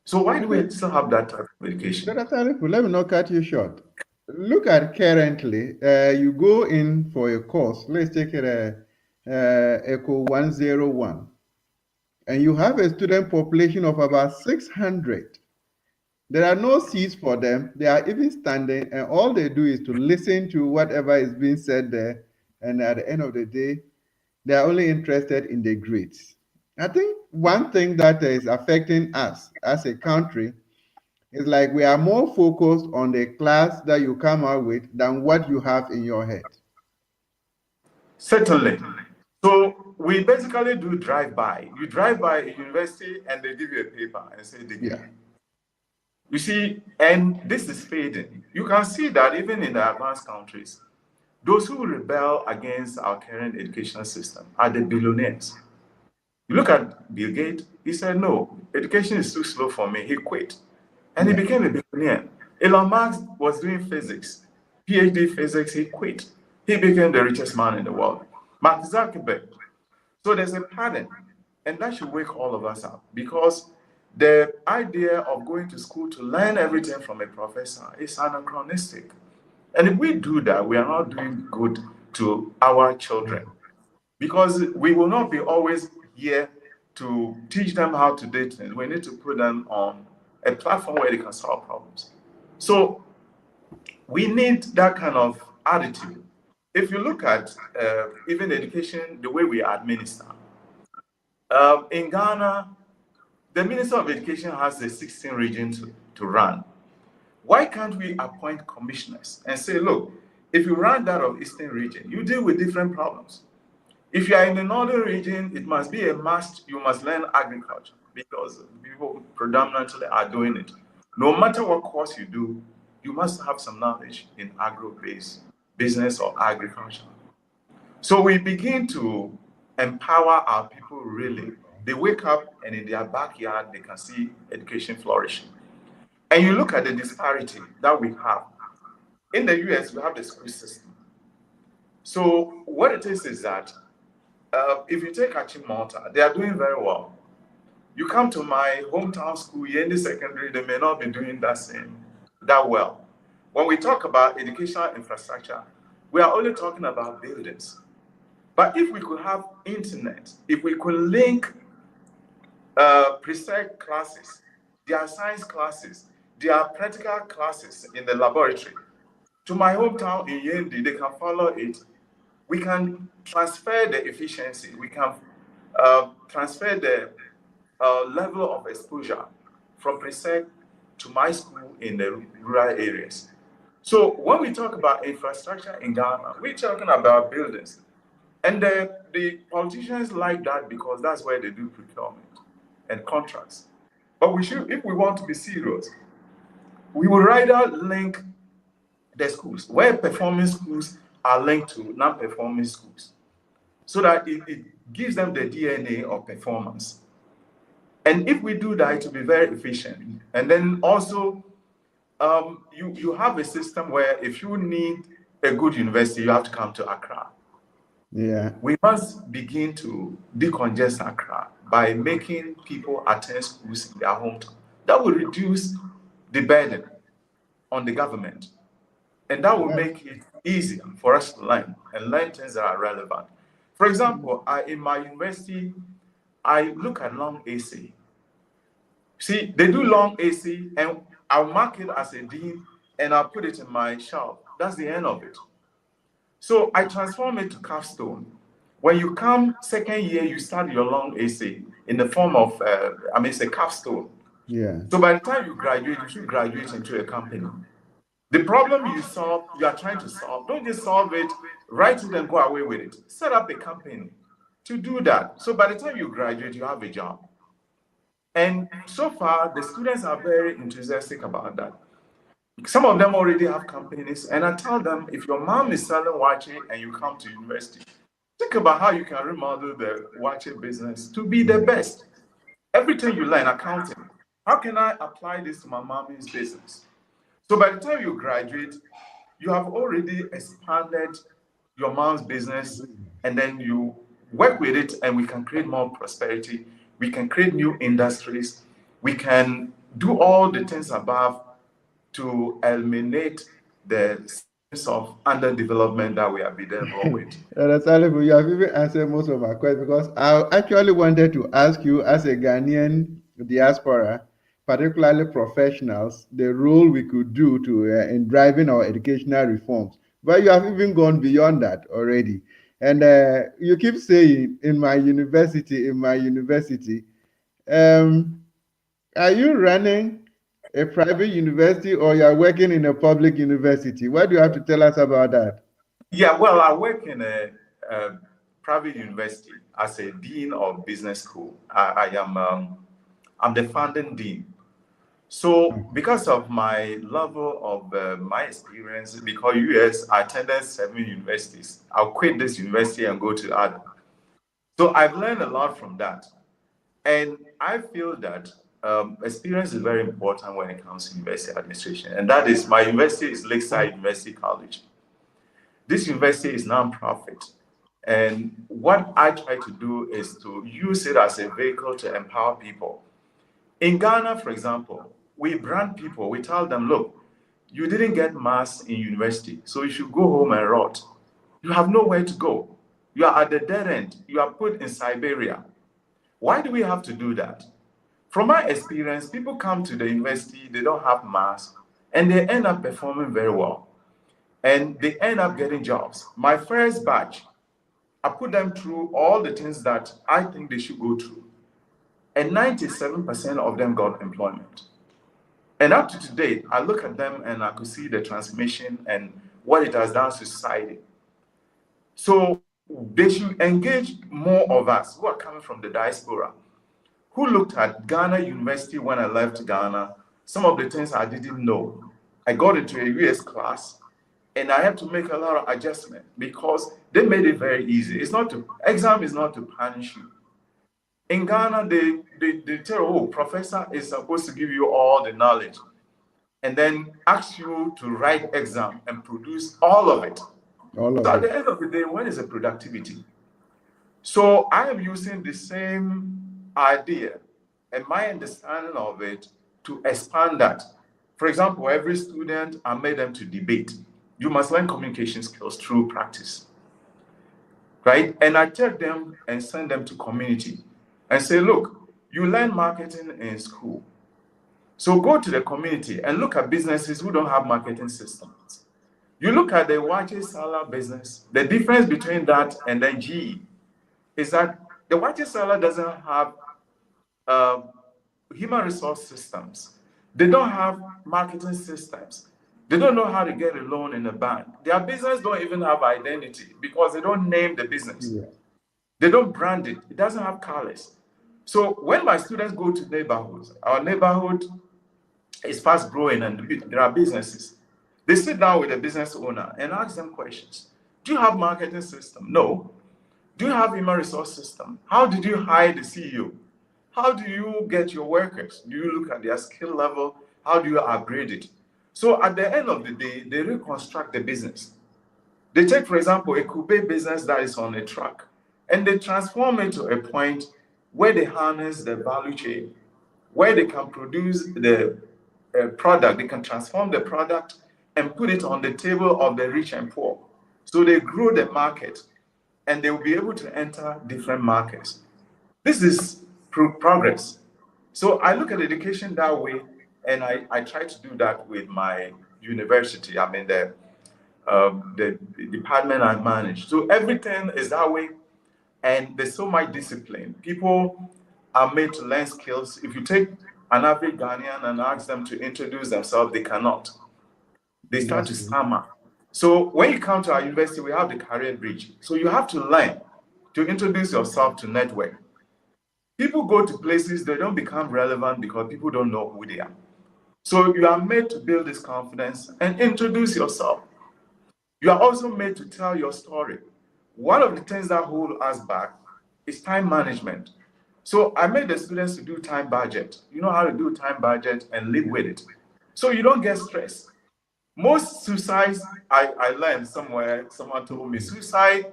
Speaker 5: So why do we still have that type of education?
Speaker 2: Dr. Tarifu, let me not cut you short. Look at currently, you go in for a course, let's take it Echo 101, and you have a student population of about 600. There are no seats for them. They are even standing, and all they do is to listen to whatever is being said there. And at the end of the day, they are only interested in the grades. I think one thing that is affecting us as a country is like we are more focused on the class that you come out with than what you have in your head.
Speaker 5: Certainly. So we basically do drive-by. You drive by a university and they give you a paper and say degree.
Speaker 2: Yeah.
Speaker 5: You see, and this is fading. You can see that even in the advanced countries, those who rebel against our current educational system are the billionaires. You look at Bill Gates, he said, no, education is too slow for me. He quit. And he became a billionaire. Elon Musk was doing physics, PhD physics, he quit. He became the richest man in the world. Mark Zuckerberg. So there's a pattern, and that should wake all of us up, because the idea of going to school to learn everything from a professor is anachronistic. And if we do that, we are not doing good to our children, because we will not be always here to teach them how to do things. We need to put them on a platform where they can solve problems. So we need that kind of attitude. If you look at even education, the way we administer, in Ghana, the Minister of Education has the 16 regions to run. Why can't we appoint commissioners and say, look, if you run that of Eastern region, you deal with different problems. If you are in the northern region, it must be a must. You must learn agriculture because people predominantly are doing it. No matter what course you do, you must have some knowledge in agro-based business or agriculture. So we begin to empower our people really. They wake up and in their backyard, they can see education flourishing. And you look at the disparity that we have. In the US, we have the school system. So what it is that if you take Achimota, they are doing very well. You come to my hometown school, Yendi Secondary, they may not be doing that well. When we talk about educational infrastructure, we are only talking about buildings. But if we could have internet, if we could link pre-sec classes, their science classes, their practical classes in the laboratory, to my hometown in Yendi, they can follow it. We can transfer the efficiency. We can transfer the level of exposure from pre-sec to my school in the rural areas. So when we talk about infrastructure in Ghana, we're talking about buildings. And the politicians like that because that's where they do procurement and contracts. But we should, if we want to be serious, we will rather link the schools, where performing schools are linked to non-performing schools, so that it gives them the DNA of performance. And if we do that, it will be very efficient. And then also, you have a system where if you need a good university, you have to come to Accra.
Speaker 2: Yeah.
Speaker 5: We must begin to decongest Accra by making people attend schools in their hometown. That will reduce the burden on the government. And that will make it easier for us to learn and learn things that are relevant. For example, in my university, I look at long AC. See, they do long AC, and I'll mark it as a dean, and I'll put it in my shelf. That's the end of it. So I transform it to capstone. When you come second year, you start your long AC in the form of, it's a capstone.
Speaker 2: Yeah.
Speaker 5: So by the time you graduate, you should graduate into a company. The problem you are trying to solve, don't just solve it, write it and go away with it. Set up a company to do that. So by the time you graduate, you have a job. And so far, the students are very enthusiastic about that. Some of them already have companies, and I tell them, if your mom is selling watch and you come to university, think about how you can remodel the watch business to be the best. Everything you learn, accounting, how can I apply this to my mommy's business? So by the time you graduate, you have already expanded your mom's business, and then you work with it, and we can create more prosperity. We can create new industries. We can do all the things above to eliminate the sense of underdevelopment that we have been dealing with.
Speaker 2: You have even answered most of my questions because I actually wanted to ask you, as a Ghanaian diaspora, particularly professionals, the role we could do to in driving our educational reforms. But you have even gone beyond that already. And you keep saying, in my university, are you running a private university or you are working in a public university? What do you have to tell us about that?
Speaker 5: Yeah, well, I work in a private university as a dean of business school. I'm the founding dean. So because of my level of my experience, because US, I attended 7 universities. I'll quit this university and go to other. So I've learned a lot from that. And I feel that experience is very important when it comes to university administration. And that is, my university is Lakeside University College. This university is non-profit. And what I try to do is to use it as a vehicle to empower people. In Ghana, for example, we brand people. We tell them, look, you didn't get mass in university, so you should go home and rot. You have nowhere to go. You are at the dead end. You are put in Siberia. Why do we have to do that? From my experience, people come to the university, they don't have mass, and they end up performing very well. And they end up getting jobs. My first batch, I put them through all the things that I think they should go through. And 97% of them got employment. And up to today, I look at them and I could see the transformation and what it has done to society. So they should engage more of us who are coming from the diaspora, who looked at Ghana University when I left Ghana. Some of the things I didn't know. I got into a US class and I had to make a lot of adjustment because they made it very easy. It's not to exam is not to punish you. In Ghana, they tell, oh, professor is supposed to give you all the knowledge and then ask you to write exam and produce all of it.
Speaker 2: All
Speaker 5: So
Speaker 2: of
Speaker 5: at
Speaker 2: it.
Speaker 5: the end of the day, when is the productivity? So I am using the same idea and my understanding of it to expand that. For example, every student, I made them to debate. You must learn communication skills through practice, right? And I take them and send them to community and say, look, you learn marketing in school. So go to the community and look at businesses who don't have marketing systems. You look at the Wache Sala business, the difference between that and then GE is that the Wache Sala doesn't have uh, human resource systems. They don't have marketing systems. They don't know how to get a loan in a bank. Their business don't even have identity because they don't name the business.
Speaker 2: Yeah.
Speaker 5: They don't brand it. It doesn't have colors. So when my students go to neighborhoods, our neighborhood is fast growing and there are businesses. They sit down with the business owner and ask them questions. Do you have marketing system? No. Do you have human resource system? How did you hire the CEO? How do you get your workers? Do you look at their skill level? How do you upgrade it? So at the end of the day, they reconstruct the business. They take, for example, a coupe business that is on a truck, and they transform it to a point where they harness the value chain, where they can produce the product, they can transform the product and put it on the table of the rich and poor. So they grow the market and they will be able to enter different markets. This is progress. So I look at education that way, and I try to do that with my university. I mean, the department I manage. So everything is that way, and there's so much discipline. People are made to learn skills. If you take an average Ghanaian and ask them to introduce themselves, they cannot. They start
Speaker 2: That's
Speaker 5: to
Speaker 2: true.
Speaker 5: stammer. So when you come to our university, we have the career bridge. So you have to learn to introduce yourself to network. People go to places, they don't become relevant because people don't know who they are. So you are made to build this confidence and introduce yourself. You are also made to tell your story. One of the things that hold us back is time management. So I made the students to do time budget. You know how to do time budget and live with it. So you don't get stressed. Most suicides, I learned somewhere, someone told me, suicide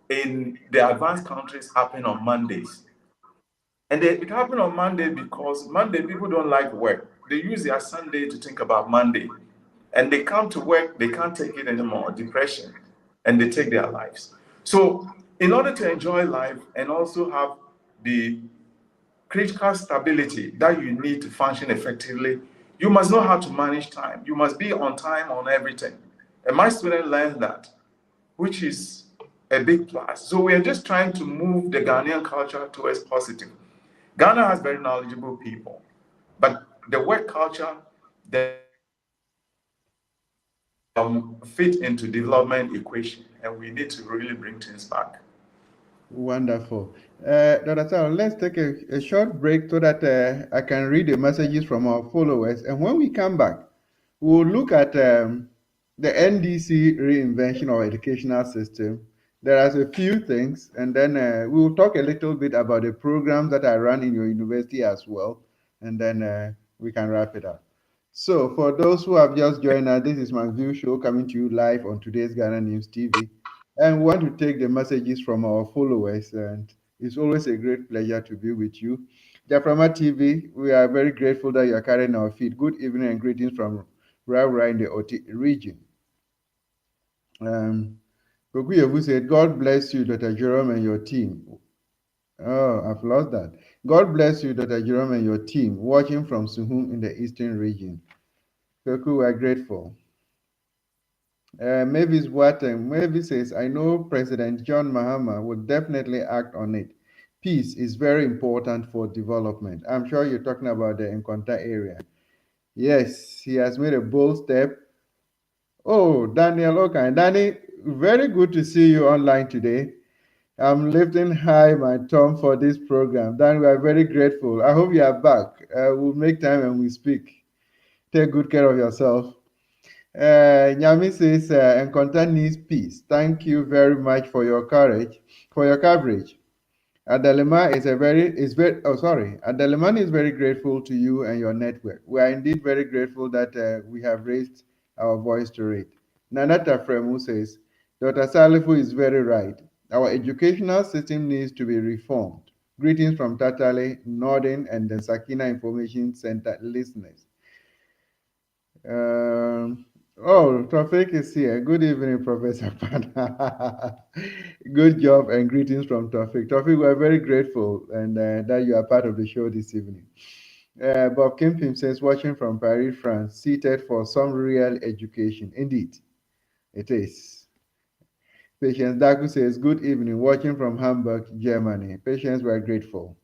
Speaker 5: in the advanced countries happen on Mondays. And it happened on Monday because Monday people don't like work. They use their Sunday to think about Monday. And they come to work, they can't take it anymore, depression, and they take their lives. So, in order to enjoy life and also have the critical stability that you need to function effectively, you must know how to manage time. You must be on time on everything. And my student learned that, which is a big plus. So we are just trying to move the Ghanaian culture towards positive. Ghana has very knowledgeable people, but the work culture that fit into development equation, and we need to really bring things back.
Speaker 2: Wonderful. Dr. Tao, let's take a short break so that I can read the messages from our followers. And when we come back, we'll look at the NDC reinvention of educational system. There are a few things, and then we'll talk a little bit about the programs that I run in your university as well, and then we can wrap it up. So, for those who have just joined us, this is my view show coming to you live on today's Ghana News TV. And we want to take the messages from our followers, and it's always a great pleasure to be with you. Jaframa TV, we are very grateful that you are carrying our feed. Good evening and greetings from Raura in the Oti region. Kokuyevu said, God bless you, Dr. Jerome, and your team. Oh, I've lost that. God bless you, Dr. Jerome, and your team, watching from Suhum in the eastern region. Koku, we are grateful. Mavis Watem. Mavis says, I know President John Mahama would definitely act on it. Peace is very important for development. I'm sure you're talking about the Nkwanta area. Yes, he has made a bold step. Oh, Daniel, okay. Danny, very good to see you online today. I'm lifting high my thumb for this program. Dan, we are very grateful. I hope you are back. We'll make time and we speak. Take good care of yourself. Nyami says, Encounter needs peace. Thank you very much for your courage, for your coverage. Adelema is very grateful to you and your network. We are indeed very grateful that we have raised our voice to it. Nanata Fremu says, Dr. Salifu is very right. Our educational system needs to be reformed. Greetings from Tatale, Northern, and the Sakina Information Center listeners. Tofik is here. Good evening, Professor Pan. Good job and greetings from Tofik. Tofik, we are very grateful and that you are part of the show this evening. Bob Kimpim says, watching from Paris, France, seated for some real education. Indeed, it is. Patience Daku says, good evening, watching from Hamburg, Germany. Patience, we are grateful.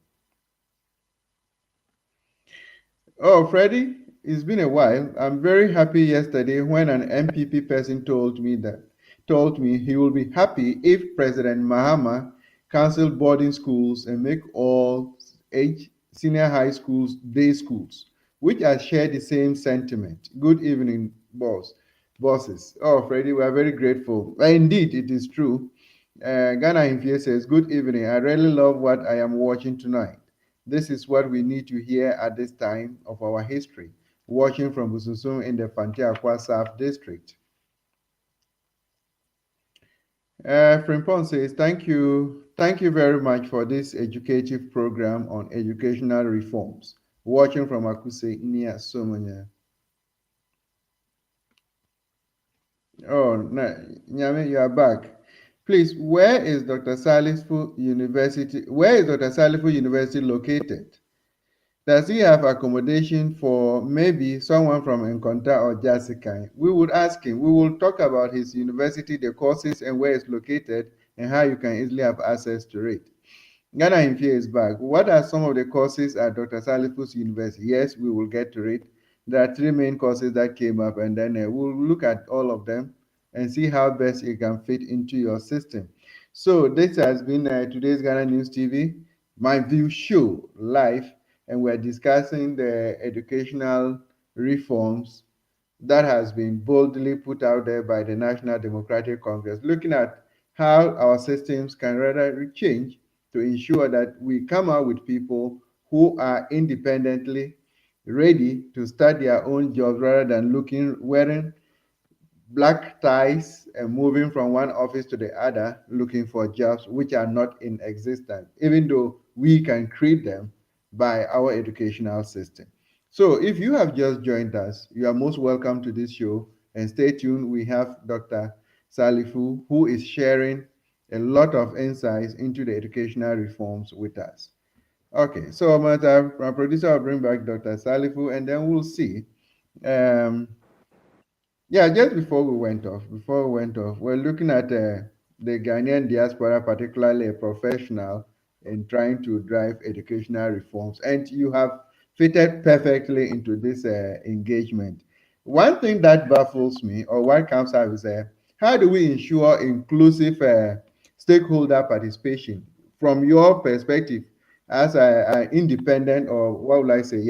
Speaker 2: Oh, Freddie, it's been a while. I'm very happy yesterday when an MPP person told me he will be happy if President Mahama cancelled boarding schools and make all senior high schools day schools, which I share the same sentiment. Good evening, bosses. Oh, Freddie, we are very grateful. Indeed, it is true. Ghana Infie says, good evening. I really love what I am watching tonight. This is what we need to hear at this time of our history, watching from Bususum in the Fantiakwa South District. Frimpon says, thank you very much for this educative program on educational reforms, watching from Akuse near Somonya. Oh, Nyame, you are back. Please, where is Dr. Salifu University located? Does he have accommodation for maybe someone from Nkonta or Jasikai? We would ask him. We will talk about his university, the courses, and where it's located, and how you can easily have access to it. Ghana Infie is back. What are some of the courses at Dr. Salifu's university? Yes, we will get to it. There are three main courses that came up, and then we'll look at all of them and see how best it can fit into your system. So this has been today's Ghana News TV, MyView show live, and we're discussing the educational reforms that has been boldly put out there by the National Democratic Congress, looking at how our systems can rather change to ensure that we come out with people who are independently ready to start their own jobs rather than wearing black ties and moving from one office to the other looking for jobs which are not in existence, even though we can create them by our educational system. So if you have just joined us, you are most welcome to this show, and stay tuned. We have Dr. Salifu, who is sharing a lot of insights into the educational reforms with us. Okay, so my producer will bring back Dr. Salifu, and then we'll see. Um, yeah, just before we went off, we're looking at the Ghanaian diaspora, particularly a professional in trying to drive educational reforms. And you have fitted perfectly into this engagement. One thing that baffles me, or what comes out, is how do we ensure inclusive stakeholder participation from your perspective as an independent, or what would I say,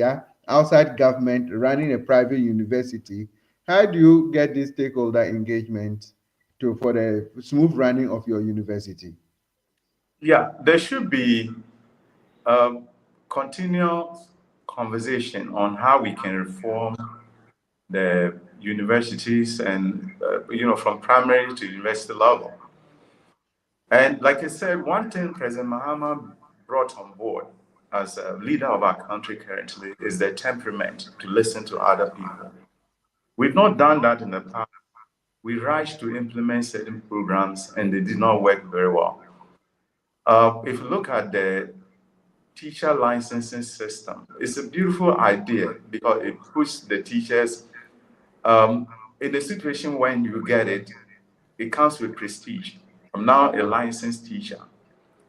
Speaker 2: outside government running a private university? How do you get this stakeholder engagement for the smooth running of your university?
Speaker 5: Yeah, there should be a continual conversation on how we can reform the universities and, from primary to university level. And like I said, one thing President Mahama brought on board as a leader of our country currently is the temperament to listen to other people. We've not done that in the past. We rushed to implement certain programs and they did not work very well. If you look at the teacher licensing system, it's a beautiful idea because it puts the teachers in a situation when you get it, it comes with prestige. I'm now a licensed teacher.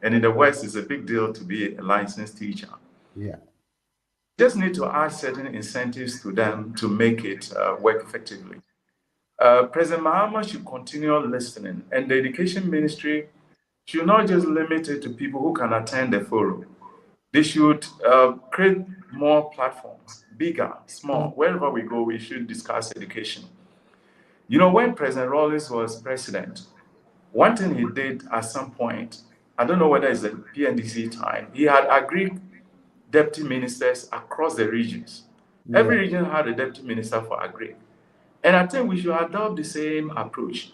Speaker 5: And in the West, it's a big deal to be a licensed teacher.
Speaker 2: Yeah.
Speaker 5: Just need to add certain incentives to them to make it work effectively. President Mahama should continue listening, and the education ministry should not just limit it to people who can attend the forum. They should create more platforms, bigger, small. Wherever we go, we should discuss education. You know, when President Rawlings was president, one thing he did at some point, I don't know whether it's the PNDC time, he had agreed deputy ministers across the regions.
Speaker 2: Yeah.
Speaker 5: Every region had a deputy minister for agri. And I think we should adopt the same approach.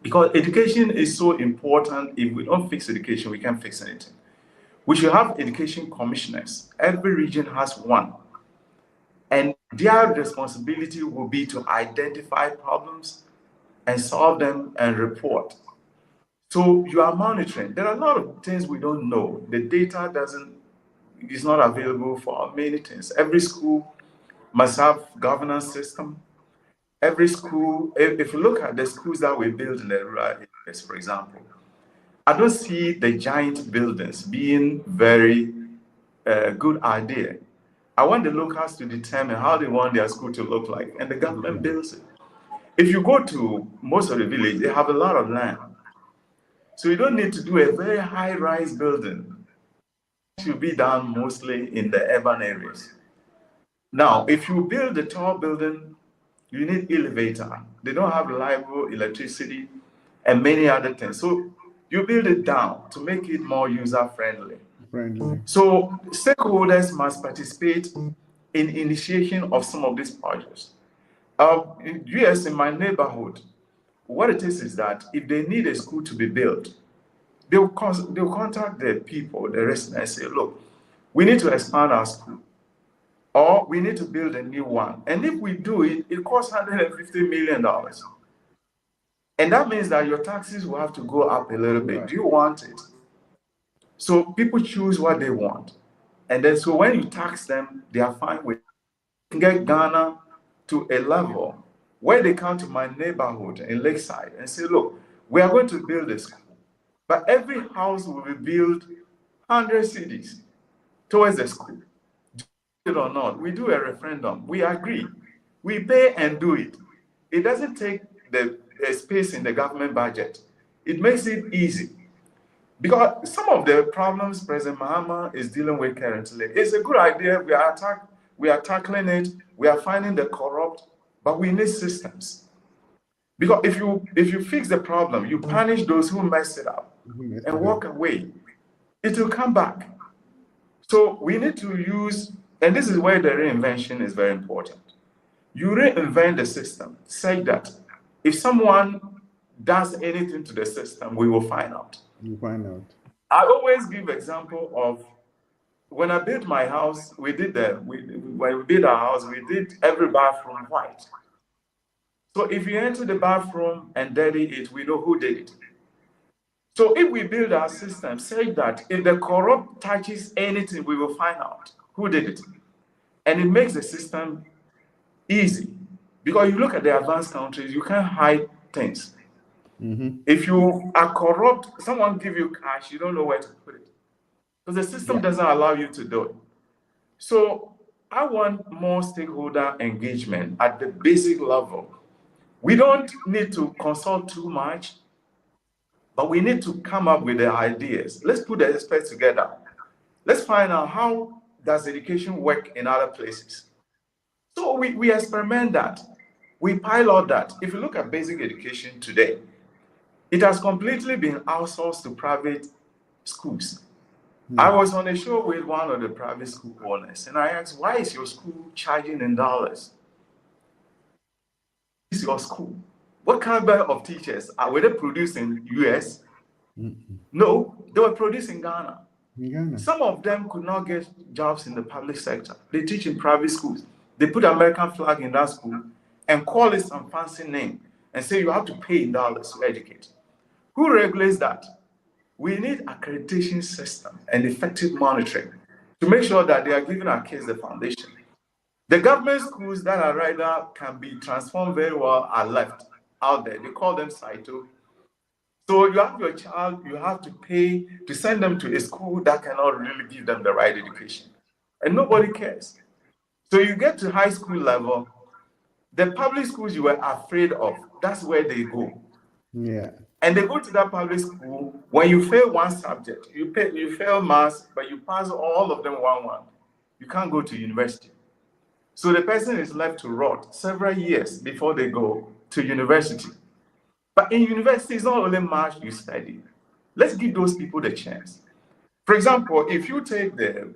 Speaker 5: Because education is so important. If we don't fix education, we can't fix anything. We should have education commissioners. Every region has one. And their responsibility will be to identify problems and solve them and report. So you are monitoring. There are a lot of things we don't know. The data is not available for many things. Every school must have governance system. Every school, if you look at the schools that we build in the rural areas, for example, I don't see the giant buildings being very good idea. I want the locals to determine how they want their school to look like, and the government builds it. If you go to most of the village, they have a lot of land. So you don't need to do a very high-rise building. It should be done mostly in the urban areas. Now, if you build a tall building, you need elevator. They don't have reliable electricity and many other things. So you build it down to make it more user-friendly. So stakeholders must participate in initiation of some of these projects. In US, in my neighborhood, what it is that if they need a school to be built, they'll contact the people, the residents, and say, look, we need to expand our school, or we need to build a new one. And if we do it, it costs $150 million. And that means that your taxes will have to go up a little bit. Do you want it? So people choose what they want. And then so when you tax them, they are fine with it. You can get Ghana to a level where they come to my neighborhood in Lakeside and say, look, we are going to build a school, but every house will be built 100 cities towards the school. Do it or not, we do a referendum, we agree, we pay and do it. It doesn't take the space in the government budget. It makes it easy. Because some of the problems President Mahama is dealing with currently, it's a good idea, we are tackling it, we are finding the corrupt, but we need systems. Because if you fix the problem, you punish those who mess it up and walk away, it will come back. So we need to use, and this is where the reinvention is very important. You reinvent the system, say that if someone does anything to the system, we will find out.
Speaker 2: You find out.
Speaker 5: I always give example of when I built my house, when we built our house, we did every bathroom white. So if you enter the bathroom and dirty it, we know who did it. So if we build our system, say that if the corrupt touches anything, we will find out who did it. And it makes the system easy. Because you look at the advanced countries, you can't hide things.
Speaker 2: Mm-hmm.
Speaker 5: If you are corrupt, someone give you cash, you don't know where to put it. Because the system doesn't allow you to do it. So I want more stakeholder engagement at the basic level. We don't need to consult too much, but we need to come up with the ideas. Let's put the experts together. Let's find out how does education work in other places. So we experiment that. We pilot that. If you look at basic education today, it has completely been outsourced to private schools. I was on a show with one of the private school owners, and I asked, why is your school charging in dollars? Is your school? What kind of teachers? Were they produced in US? No, they were produced in Ghana. Some of them could not get jobs in the public sector. They teach in private schools. They put American flag in that school and call it some fancy name and say you have to pay in dollars to educate. Who regulates that? We need accreditation system and effective monitoring to make sure that they are giving our kids the foundation. The government schools that are right now can be transformed very well are left out there. They call them Saito. So you have your child, you have to pay to send them to a school that cannot really give them the right education. And nobody cares. So you get to high school level, the public schools you were afraid of, that's where they go.
Speaker 2: Yeah.
Speaker 5: and they go to that public school. When you fail one subject, you fail maths, but you pass all of them 1-1. You can't go to university. So the person is left to rot several years before they go to university. But in university, it's not only maths you study. Let's give those people the chance. For example, if you take the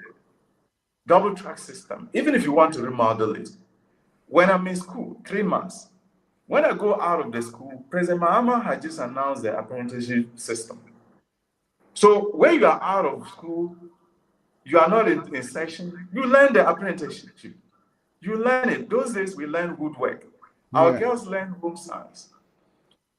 Speaker 5: double track system, even if you want to remodel it, when I'm in school, 3 months, when I go out of the school, President Mahama has just announced the apprenticeship system. So when you are out of school, you are not in session, you learn the apprenticeship. You learn it. Those days we learn woodwork. Our girls learn home science.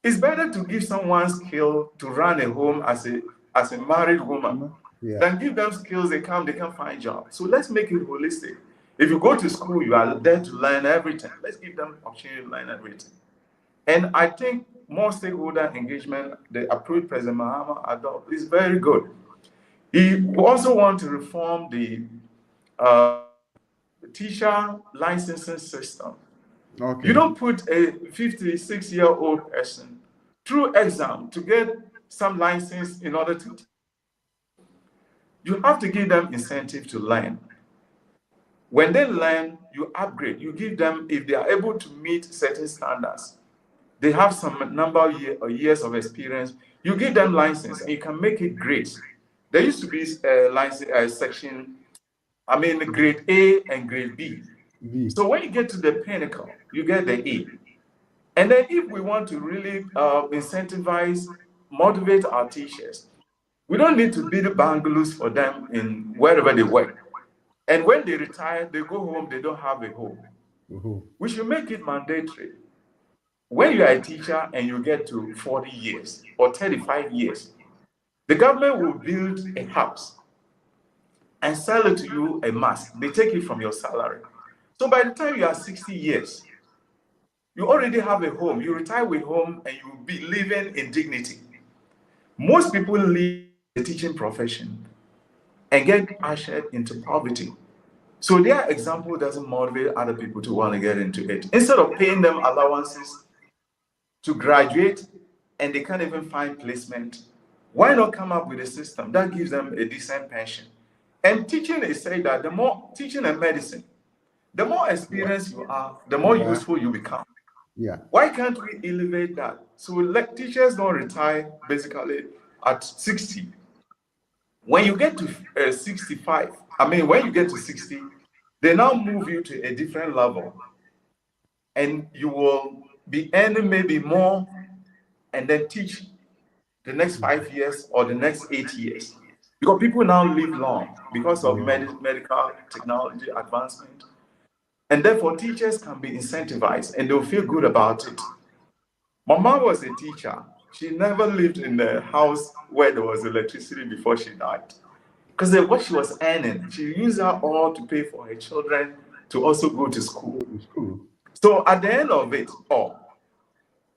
Speaker 5: It's better to give someone skill to run a home as a married woman than give them skills they can find jobs. So let's make it holistic. If you go to school, you are there to learn everything. Let's give them opportunity to learn everything. And I think more stakeholder engagement, the approach President Mahama adopted, is very good. He also wants to reform the teacher licensing system. Okay. You don't put a 56-year-old person through exam to get some license in order to teach. You have to give them incentive to learn. When they learn, you upgrade. You give them, if they are able to meet certain standards, they have some number of years of experience, you give them license and you can make it great. There used to be a license section, grade A and grade B. So when you get to the pinnacle, you get the A. And then if we want to really incentivize, motivate our teachers, we don't need to build bungalows for them in wherever they work. And when they retire, they go home, they don't have a home. We should make it mandatory. When you are a teacher and you get to 40 years or 35 years, the government will build a house and sell it to you a mask. They take it from your salary. So by the time you are 60 years, you already have a home. You retire with home and you will be living in dignity. Most people leave the teaching profession and get ushered into poverty. So their example doesn't motivate other people to want to get into it. Instead of paying them allowances to graduate and they can't even find placement, why not come up with a system that gives them a decent pension? And teaching is said that the more teaching and medicine, the more experienced you are, the more useful you become. Why can't we elevate that? So let teachers don't retire basically at 60. When you get to 65, when you get to 60, they now move you to a different level. And you will be earning maybe more and then teach the next 5 years or the next 8 years. Because people now live long because of medical technology advancement. And therefore, teachers can be incentivized and they'll feel good about it. My mom was a teacher. She never lived in a house where there was electricity before she died. Because what she was earning, she used that all to pay for her children to also go to school. So at the end of it all,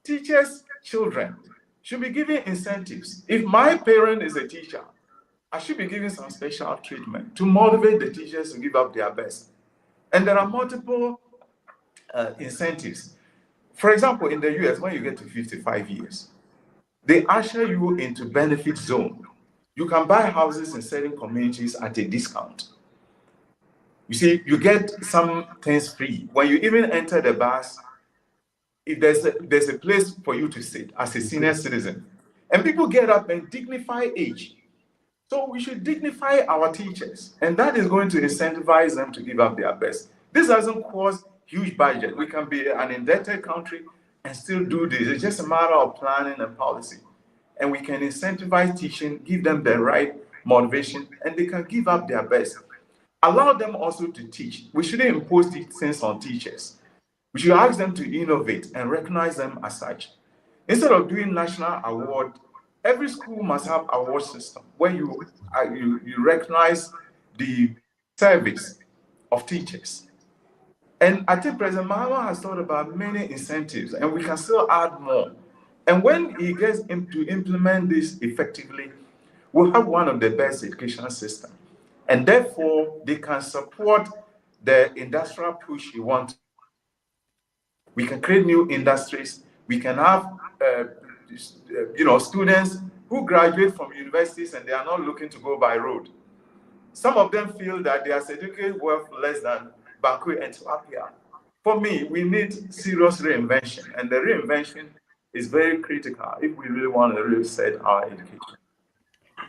Speaker 5: teachers' children should be given incentives. If my parent is a teacher, I should be giving some special treatment to motivate the teachers to give up their best. And there are multiple incentives. For example, in the US, when you get to 55 years, they usher you into benefit zone. You can buy houses in certain communities at a discount. You see, you get some things free. When you even enter the bus, if there's a place for you to sit as a senior citizen. And people get up and dignify age. So we should dignify our teachers, and that is going to incentivize them to give up their best. This doesn't cost huge budget. We can be an indebted country and still do this. It's just a matter of planning and policy. And we can incentivize teaching, give them the right motivation, and they can give up their best. Allow them also to teach. We shouldn't impose these things on teachers. We should ask them to innovate and recognize them as such. Instead of doing national award, every school must have award system where you recognize the service of teachers. And I think President Mahama has thought about many incentives, and we can still add more. And when he gets to implement this effectively, we'll have one of the best education systems. And therefore, they can support the industrial push he wants. We can create new industries. We can have students who graduate from universities and they are not looking to go by road. Some of them feel that their certificate worth less than Banku and Tilapia. For me, we need serious reinvention, and the reinvention is very critical if we really want to reset our education.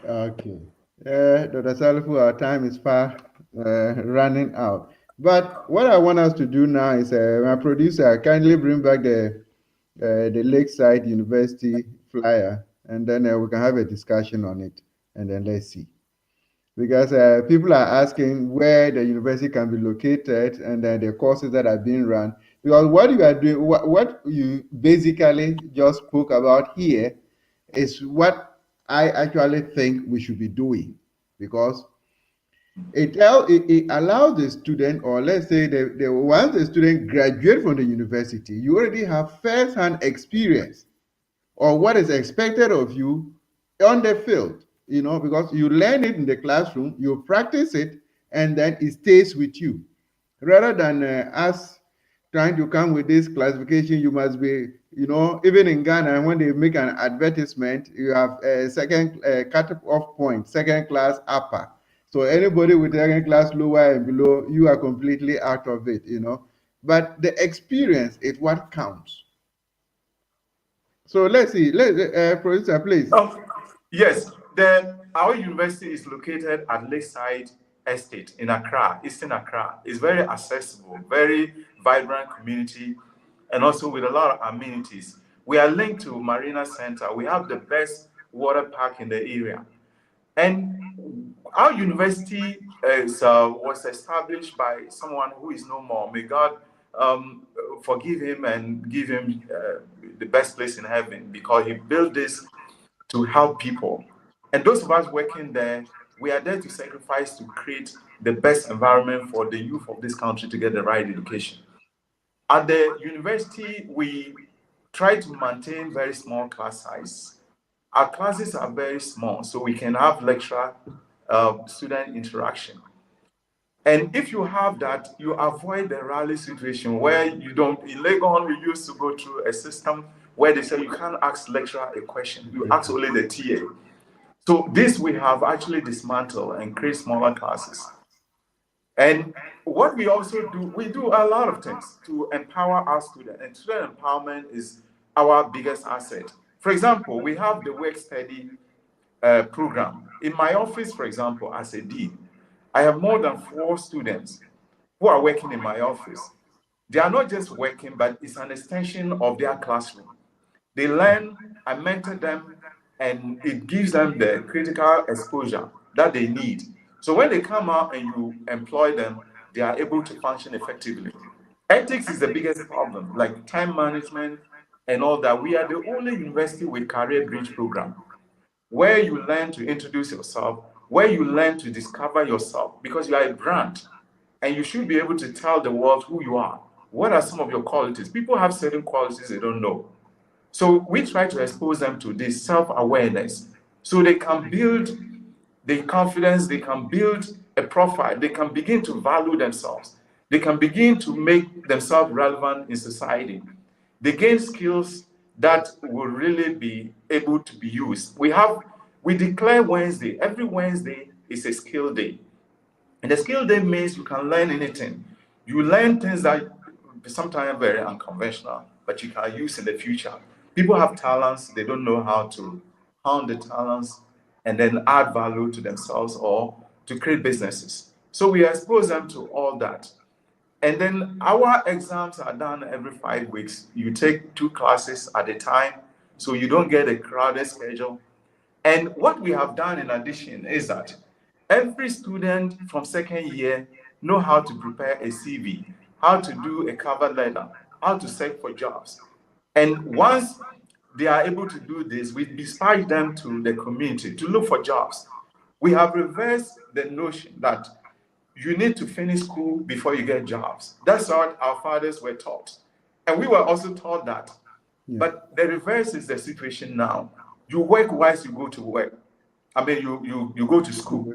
Speaker 2: Okay. Dr. Salifu, our time is far running out. But what I want us to do now is, my producer, kindly bring back the Lakeside University flyer, and then we can have a discussion on it, and then let's see. Because people are asking where the university can be located and then the courses that are being run. Because what you are doing, what you basically just spoke about here is what I actually think we should be doing. Because it allows the student, or let's say once the student graduate from the university, you already have first-hand experience or what is expected of you on the field, because you learn it in the classroom, you practice it, and then it stays with you. Rather than us trying to come with this classification, you must be, even in Ghana, when they make an advertisement, you have a second cut-off point, second class upper. So anybody with second class lower and below, you are completely out of it, But the experience is what counts. So let's see. Producer, please.
Speaker 5: Yes, our university is located at Lakeside Estate in Accra, Eastern Accra. It's very accessible, very vibrant community, and also with a lot of amenities. We are linked to Marina Center. We have the best water park in the area. And our university was established by someone who is no more. May God forgive him and give him the best place in heaven, because he built this to help people. And those of us working there, we are there to sacrifice to create the best environment for the youth of this country to get the right education. At the university, we try to maintain very small class size. Our classes are very small, so we can have lecturer-student interaction. And if you have that, you avoid the rally situation where you don't. In Legon, we used to go through a system where they say you can't ask lecturer a question, you ask only the TA. So this we have actually dismantled and create smaller classes. And what we also do, we do a lot of things to empower our students, and student empowerment is our biggest asset. For example, we have the work study program. In my office, for example, as a dean, I have more than 4 students who are working in my office. They are not just working, but it's an extension of their classroom. They learn, I mentor them, and it gives them the critical exposure that they need. So when they come out and you employ them, they are able to function effectively. Ethics is the biggest problem, like time management and all that. We are the only university with career bridge program, where you learn to introduce yourself, where you learn to discover yourself, because you are a brand and you should be able to tell the world who you are. What are some of your qualities? People have certain qualities they don't know. So we try to expose them to this self-awareness so they can build the confidence, they can build a profile, they can begin to value themselves, they can begin to make themselves relevant in society. They gain skills that will really be able to be used. We declare Wednesday. Every Wednesday is a skill day. And the skill day means you can learn anything. You learn things that sometimes are very unconventional, but you can use in the future. People have talents, they don't know how to hound the talents and then add value to themselves or to create businesses. So we expose them to all that. And then our exams are done every 5 weeks. You take 2 classes at a time, so you don't get a crowded schedule. And what we have done in addition is that every student from second year know how to prepare a CV, how to do a cover letter, how to search for jobs. And once they are able to do this, we dispatch them to the community to look for jobs. We have reversed the notion that you need to finish school before you get jobs. That's what our fathers were taught. And we were also taught that. Yeah. But the reverse is the situation now. You work whilst you go to work. I mean, you go to school.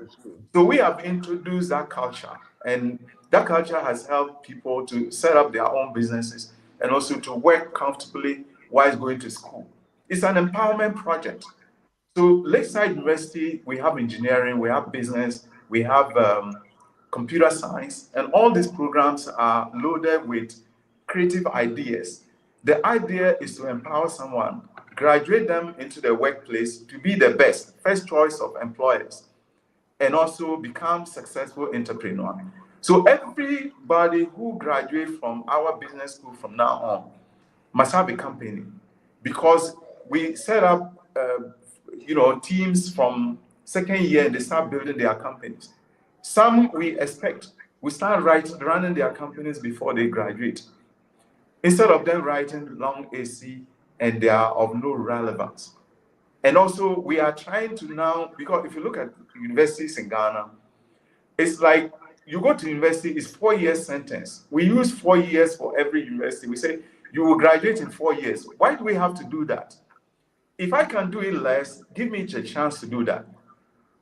Speaker 5: So we have introduced that culture. And that culture has helped people to set up their own businesses and also to work comfortably whilst going to school. It's an empowerment project. So Lakeside University, we have engineering, we have business, we have computer science, and all these programs are loaded with creative ideas. The idea is to empower someone, graduate them into the workplace to be the best, first choice of employers, and also become successful entrepreneur. So everybody who graduates from our business school from now on must have a company, because we set up teams from second year and they start building their companies. Some we expect we start running their companies before they graduate, instead of them writing long AC and they are of no relevance. And also we are trying to now, because if you look at universities in Ghana, it's like you go to university, it's 4 years sentence. We use 4 years for every university. We say you will graduate in 4 years. Why do we have to do that? If I can do it less, give me a chance to do that.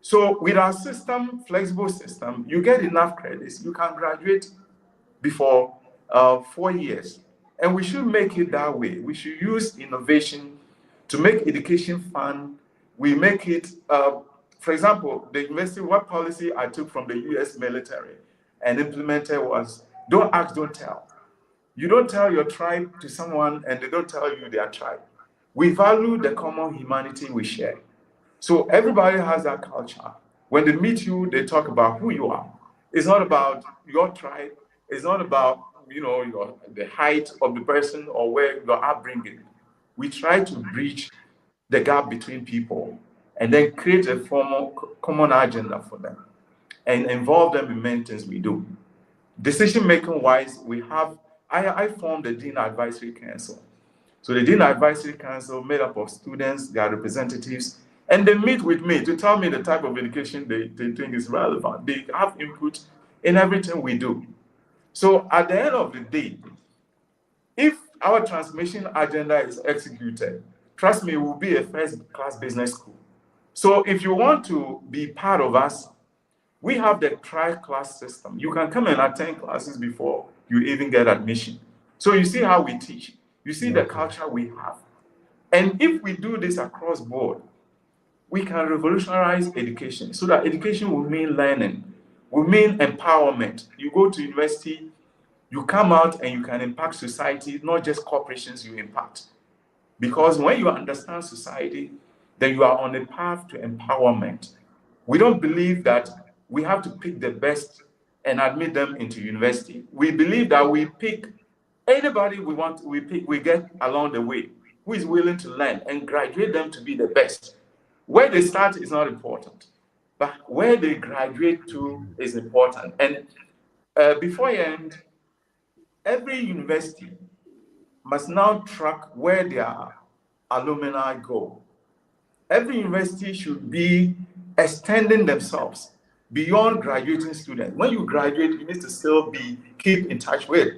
Speaker 5: So with our system, flexible system, you get enough credits, you can graduate before 4 years. And we should make it that way. We should use innovation to make education fun. We make it, for example, the university, what policy I took from the US military and implemented was, don't ask, don't tell. You don't tell your tribe to someone and they don't tell you their tribe. We value the common humanity we share. So everybody has that culture. When they meet you, they talk about who you are. It's not about your tribe. It's not about the height of the person or where your upbringing. We try to bridge the gap between people and then create a formal common agenda for them and involve them in many things we do. Decision making wise, I formed the Dean Advisory Council. So the Dean Advisory Council made up of students, their representatives, and they meet with me to tell me the type of education they think is relevant. They have input in everything we do. So at the end of the day, if our transformation agenda is executed, trust me, we'll be a first-class business school. So if you want to be part of us, we have the tri-class system. You can come and attend classes before you even get admission. So you see how we teach. You see the culture we have. And if we do this across board, we can revolutionize education so that education will mean learning, will mean empowerment. You go to university, you come out and you can impact society, not just corporations you impact. Because when you understand society, then you are on a path to empowerment. We don't believe that we have to pick the best and admit them into university. We believe that we pick anybody we want, we get along the way who is willing to learn and graduate them to be the best. Where they start is not important, but where they graduate to is important. And before I end, every university must now track where their alumni go. Every university should be extending themselves beyond graduating students. When you graduate, you need to still keep in touch with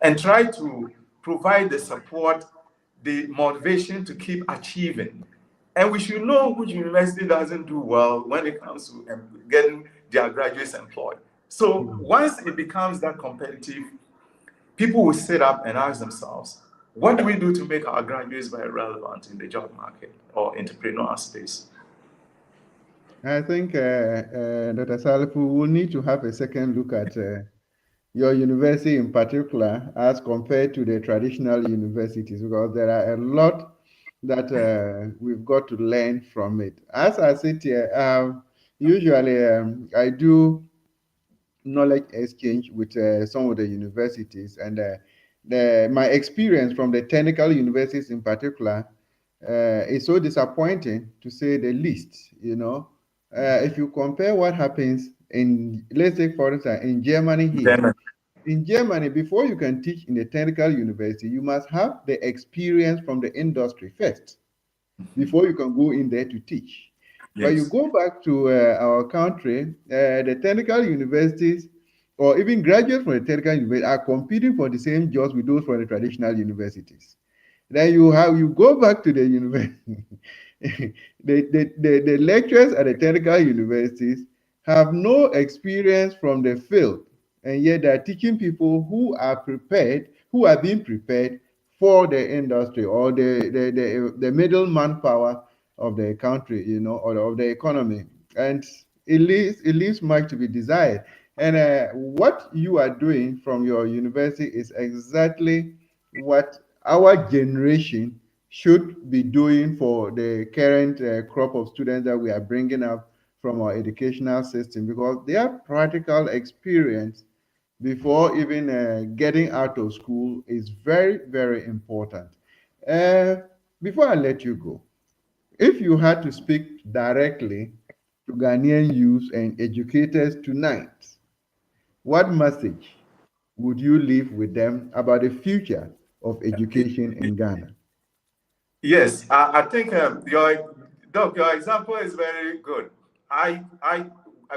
Speaker 5: and try to provide the support, the motivation to keep achieving. And we should know which university doesn't do well when it comes to getting their graduates employed. So once it becomes that competitive, people will sit up and ask themselves, what do we do to make our graduates very relevant in the job market or entrepreneurial space?
Speaker 2: I think, Dr. Salifu, will need to have a second look at your university in particular as compared to the traditional universities, because there are a lot that we've got to learn from it. As I sit here, usually I do knowledge exchange with some of the universities, and my experience from the technical universities in particular is so disappointing, to say the least. If you compare what happens in, let's say for instance, in Germany here. In Germany, before you can teach in a technical university, you must have the experience from the industry first before you can go in there to teach. Yes. But you go back to our country, the technical universities, or even graduates from the technical university, are competing for the same jobs with those from the traditional universities. Then you go back to the university. the lecturers at the technical universities have no experience from the field, and yet they are teaching people who are being prepared for the industry or the middle manpower of the country, or of the economy, and it leaves much to be desired. And what you are doing from your university is exactly what our generation should be doing for the current crop of students that we are bringing up from our educational system, because their practical experience before even getting out of school is very, very important. Uh, Before I let you go, if you had to speak directly to Ghanaian youth and educators tonight, what message would you leave with them about the future of education in Ghana?
Speaker 5: Yes, I think your example is very good.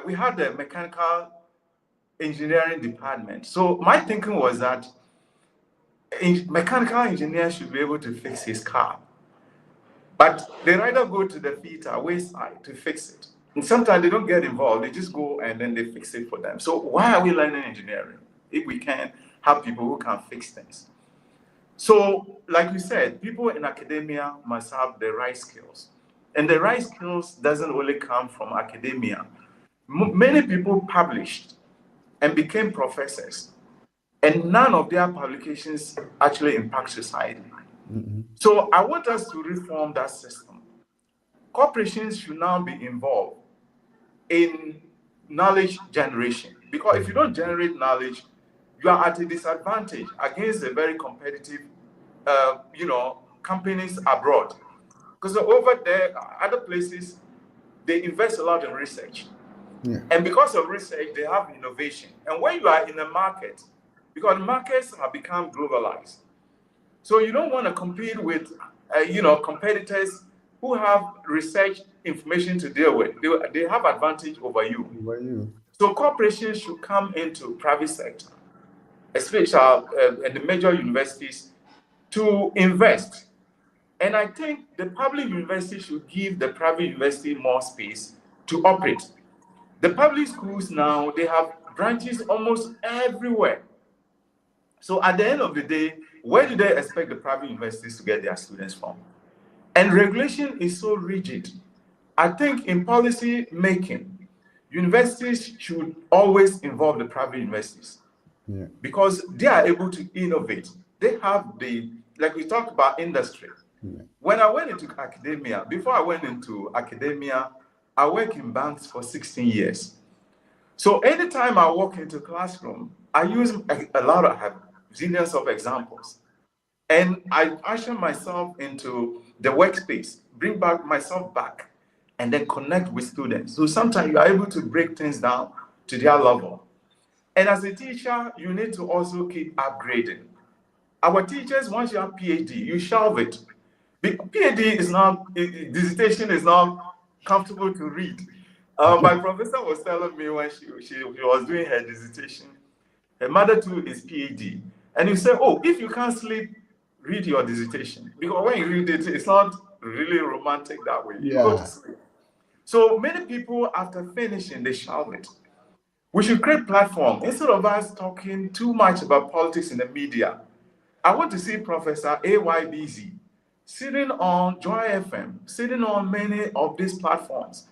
Speaker 5: We had the mechanical engineering department. So my thinking was that mechanical engineer should be able to fix his car, but they rather go to the theater wayside to fix it. And sometimes they don't get involved; they just go and then they fix it for them. So why are we learning engineering if we can have people who can fix things? So, like you said, people in academia must have the right skills. And the right skills doesn't only come from academia. Many people published and became professors, and none of their publications actually impact society. So I want us to reform that system. Corporations should now be involved in knowledge generation, because if you don't generate knowledge, you are at a disadvantage against the very competitive, companies abroad. Because over there, other places, they invest a lot in research.
Speaker 2: Yeah.
Speaker 5: And because of research, they have innovation. And when you are in a market, because markets have become globalized, so you don't want to compete with, competitors who have research information to deal with. They have advantage over you.
Speaker 2: Over you.
Speaker 5: So corporations should come into private sector, especially at the major universities, to invest. And I think the public university should give the private university more space to operate. The public schools now, they have branches almost everywhere. So at the end of the day, where do they expect the private universities to get their students from? And regulation is so rigid. I think in policy making, universities should always involve the private universities.
Speaker 2: Yeah.
Speaker 5: Because they are able to innovate. They have like we talked about industry.
Speaker 2: Yeah.
Speaker 5: When I went into academia, before I went into academia, I worked in banks for 16 years. So anytime I walk into classroom, I use a lot of, I have zillions of examples. And I usher myself into the workspace, bring myself back, and then connect with students. So sometimes you are able to break things down to their level. And as a teacher, you need to also keep upgrading. Our teachers, once you have PhD, you shelve it. PhD is not, dissertation is not comfortable to read. My professor was telling me when she was doing her dissertation, her mother too is PhD. And you say, oh, if you can't sleep, read your dissertation. Because when you read it, it's not really romantic that way. You go to sleep. So many people, after finishing, they shelve it. We should create platform. Instead of us talking too much about politics in the media, I want to see Professor AYBZ sitting on Joy FM, sitting on many of these platforms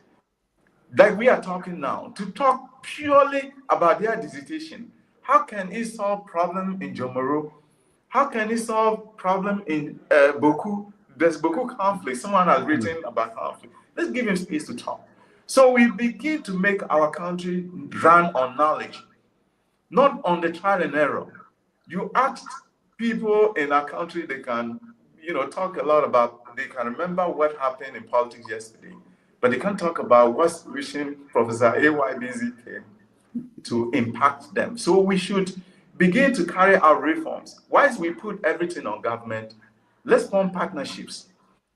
Speaker 5: like we are talking now, to talk purely about their dissertation. How can it solve problem in Jomoro? How can it solve problem in Boku? There's Boku conflict. Someone has written about conflict. Let's give him space to talk. So we begin to make our country run on knowledge, not on the trial and error. You asked people in our country, they can, talk a lot about, they can remember what happened in politics yesterday, but they can't talk about what's wishing Professor AYBZ came to impact them. So we should begin to carry out reforms. Once we put everything on government, let's form partnerships.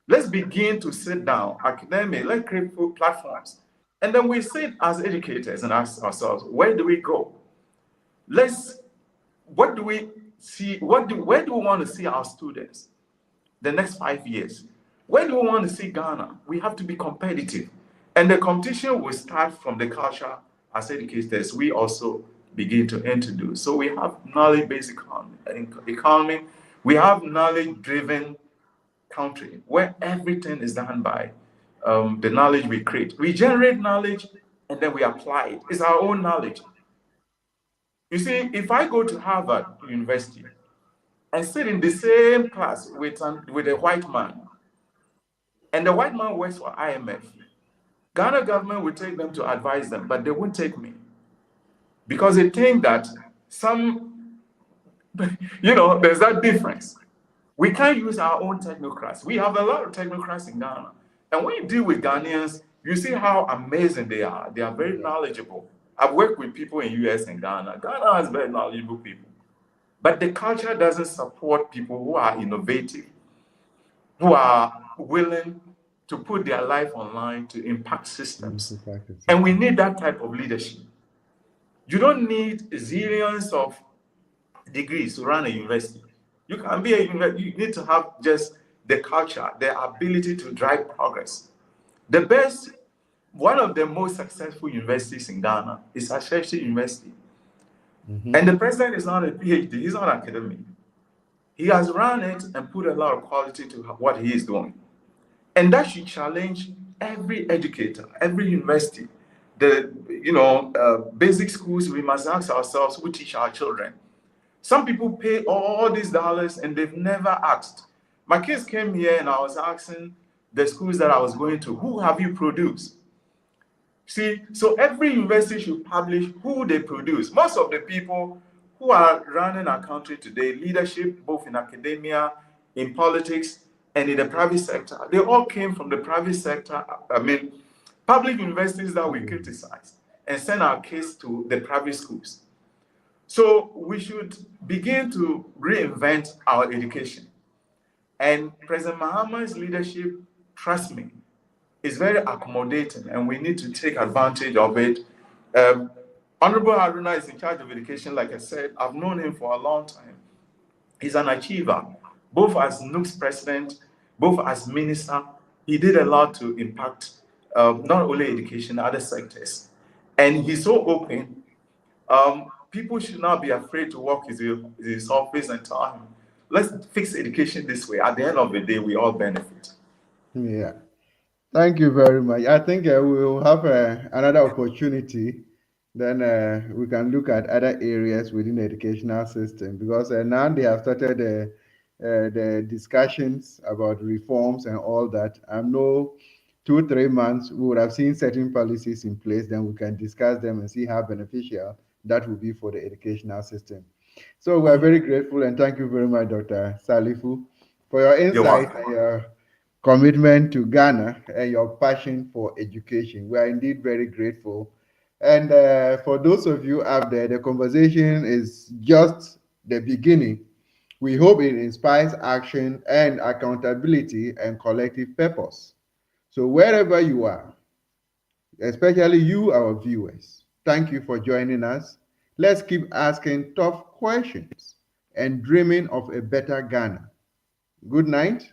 Speaker 5: Let's begin to sit down, academic, let's create platforms. And then we sit as educators and ask ourselves, where do we go? What do we see? Where do we want to see our students the next 5 years? Where do we want to see Ghana? We have to be competitive. And the competition will start from the culture as educators. We also begin to introduce. So we have knowledge-based economy. We have knowledge-driven country where everything is done by the knowledge we create. We generate knowledge and then we apply it. It's our own knowledge. You see, if I go to Harvard University and sit in the same class with a white man, and the white man works for IMF, Ghana government will take them to advise them, but they won't take me. Because they think that there's that difference. We can't use our own technocrats. We have a lot of technocrats in Ghana. And when you deal with Ghanaians, you see how amazing they are. They are very knowledgeable. I've worked with people in US and Ghana. Ghana has very knowledgeable people. But the culture doesn't support people who are innovative, who are willing to put their life online to impact systems. And we need that type of leadership. You don't need zillions of degrees to run a university. You can be you need to have just the culture, the ability to drive progress. One of the most successful universities in Ghana is Ashesi University. And the president is not a PhD, he's not academic. He has run it and put a lot of quality to what he is doing. And that should challenge every educator, every university. Basic schools, we must ask ourselves who teach our children. Some people pay all these dollars and they've never asked. My kids came here and I was asking the schools that I was going to, who have you produced? See, so every university should publish who they produce. Most of the people who are running our country today, leadership, both in academia, in politics, and in the private sector, they all came from the private sector. Public universities that we criticize and send our kids to the private schools. So we should begin to reinvent our education. And President Mahama's leadership, trust me, is very accommodating, and we need to take advantage of it. Honorable Haruna is in charge of education. Like I said, I've known him for a long time. He's an achiever, both as NUC's president, both as minister. He did a lot to impact not only education, other sectors. And he's so open. People should not be afraid to walk his office and tell him, let's fix education this way. At the end of the day, we all benefit.
Speaker 2: Yeah. Thank you very much. I think we will have another opportunity. Then we can look at other areas within the educational system, because now they have started the discussions about reforms and all that. I know 2-3 months we would have seen certain policies in place, then we can discuss them and see how beneficial that will be for the educational system. So we're very grateful, and thank you very much, Dr. Salifu, for your insight and your commitment to Ghana and your passion for education. We are indeed very grateful. And for those of you out there, the conversation is just the beginning. We hope it inspires action and accountability and collective purpose. So wherever you are, especially you, our viewers, thank you for joining us. Let's keep asking tough questions and dreaming of a better Ghana. Good night,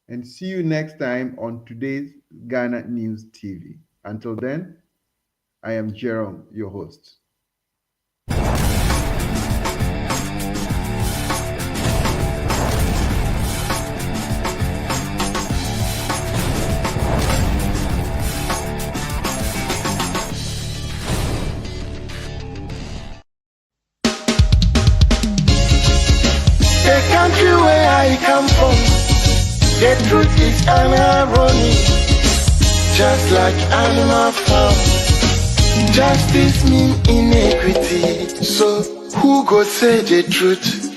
Speaker 2: and see you next time on today's Ghana News TV. Until then, I am Jerome, your host.
Speaker 1: The country where I come from, the truth is an irony. Just like animal farm, justice mean inequity. So who go say the truth?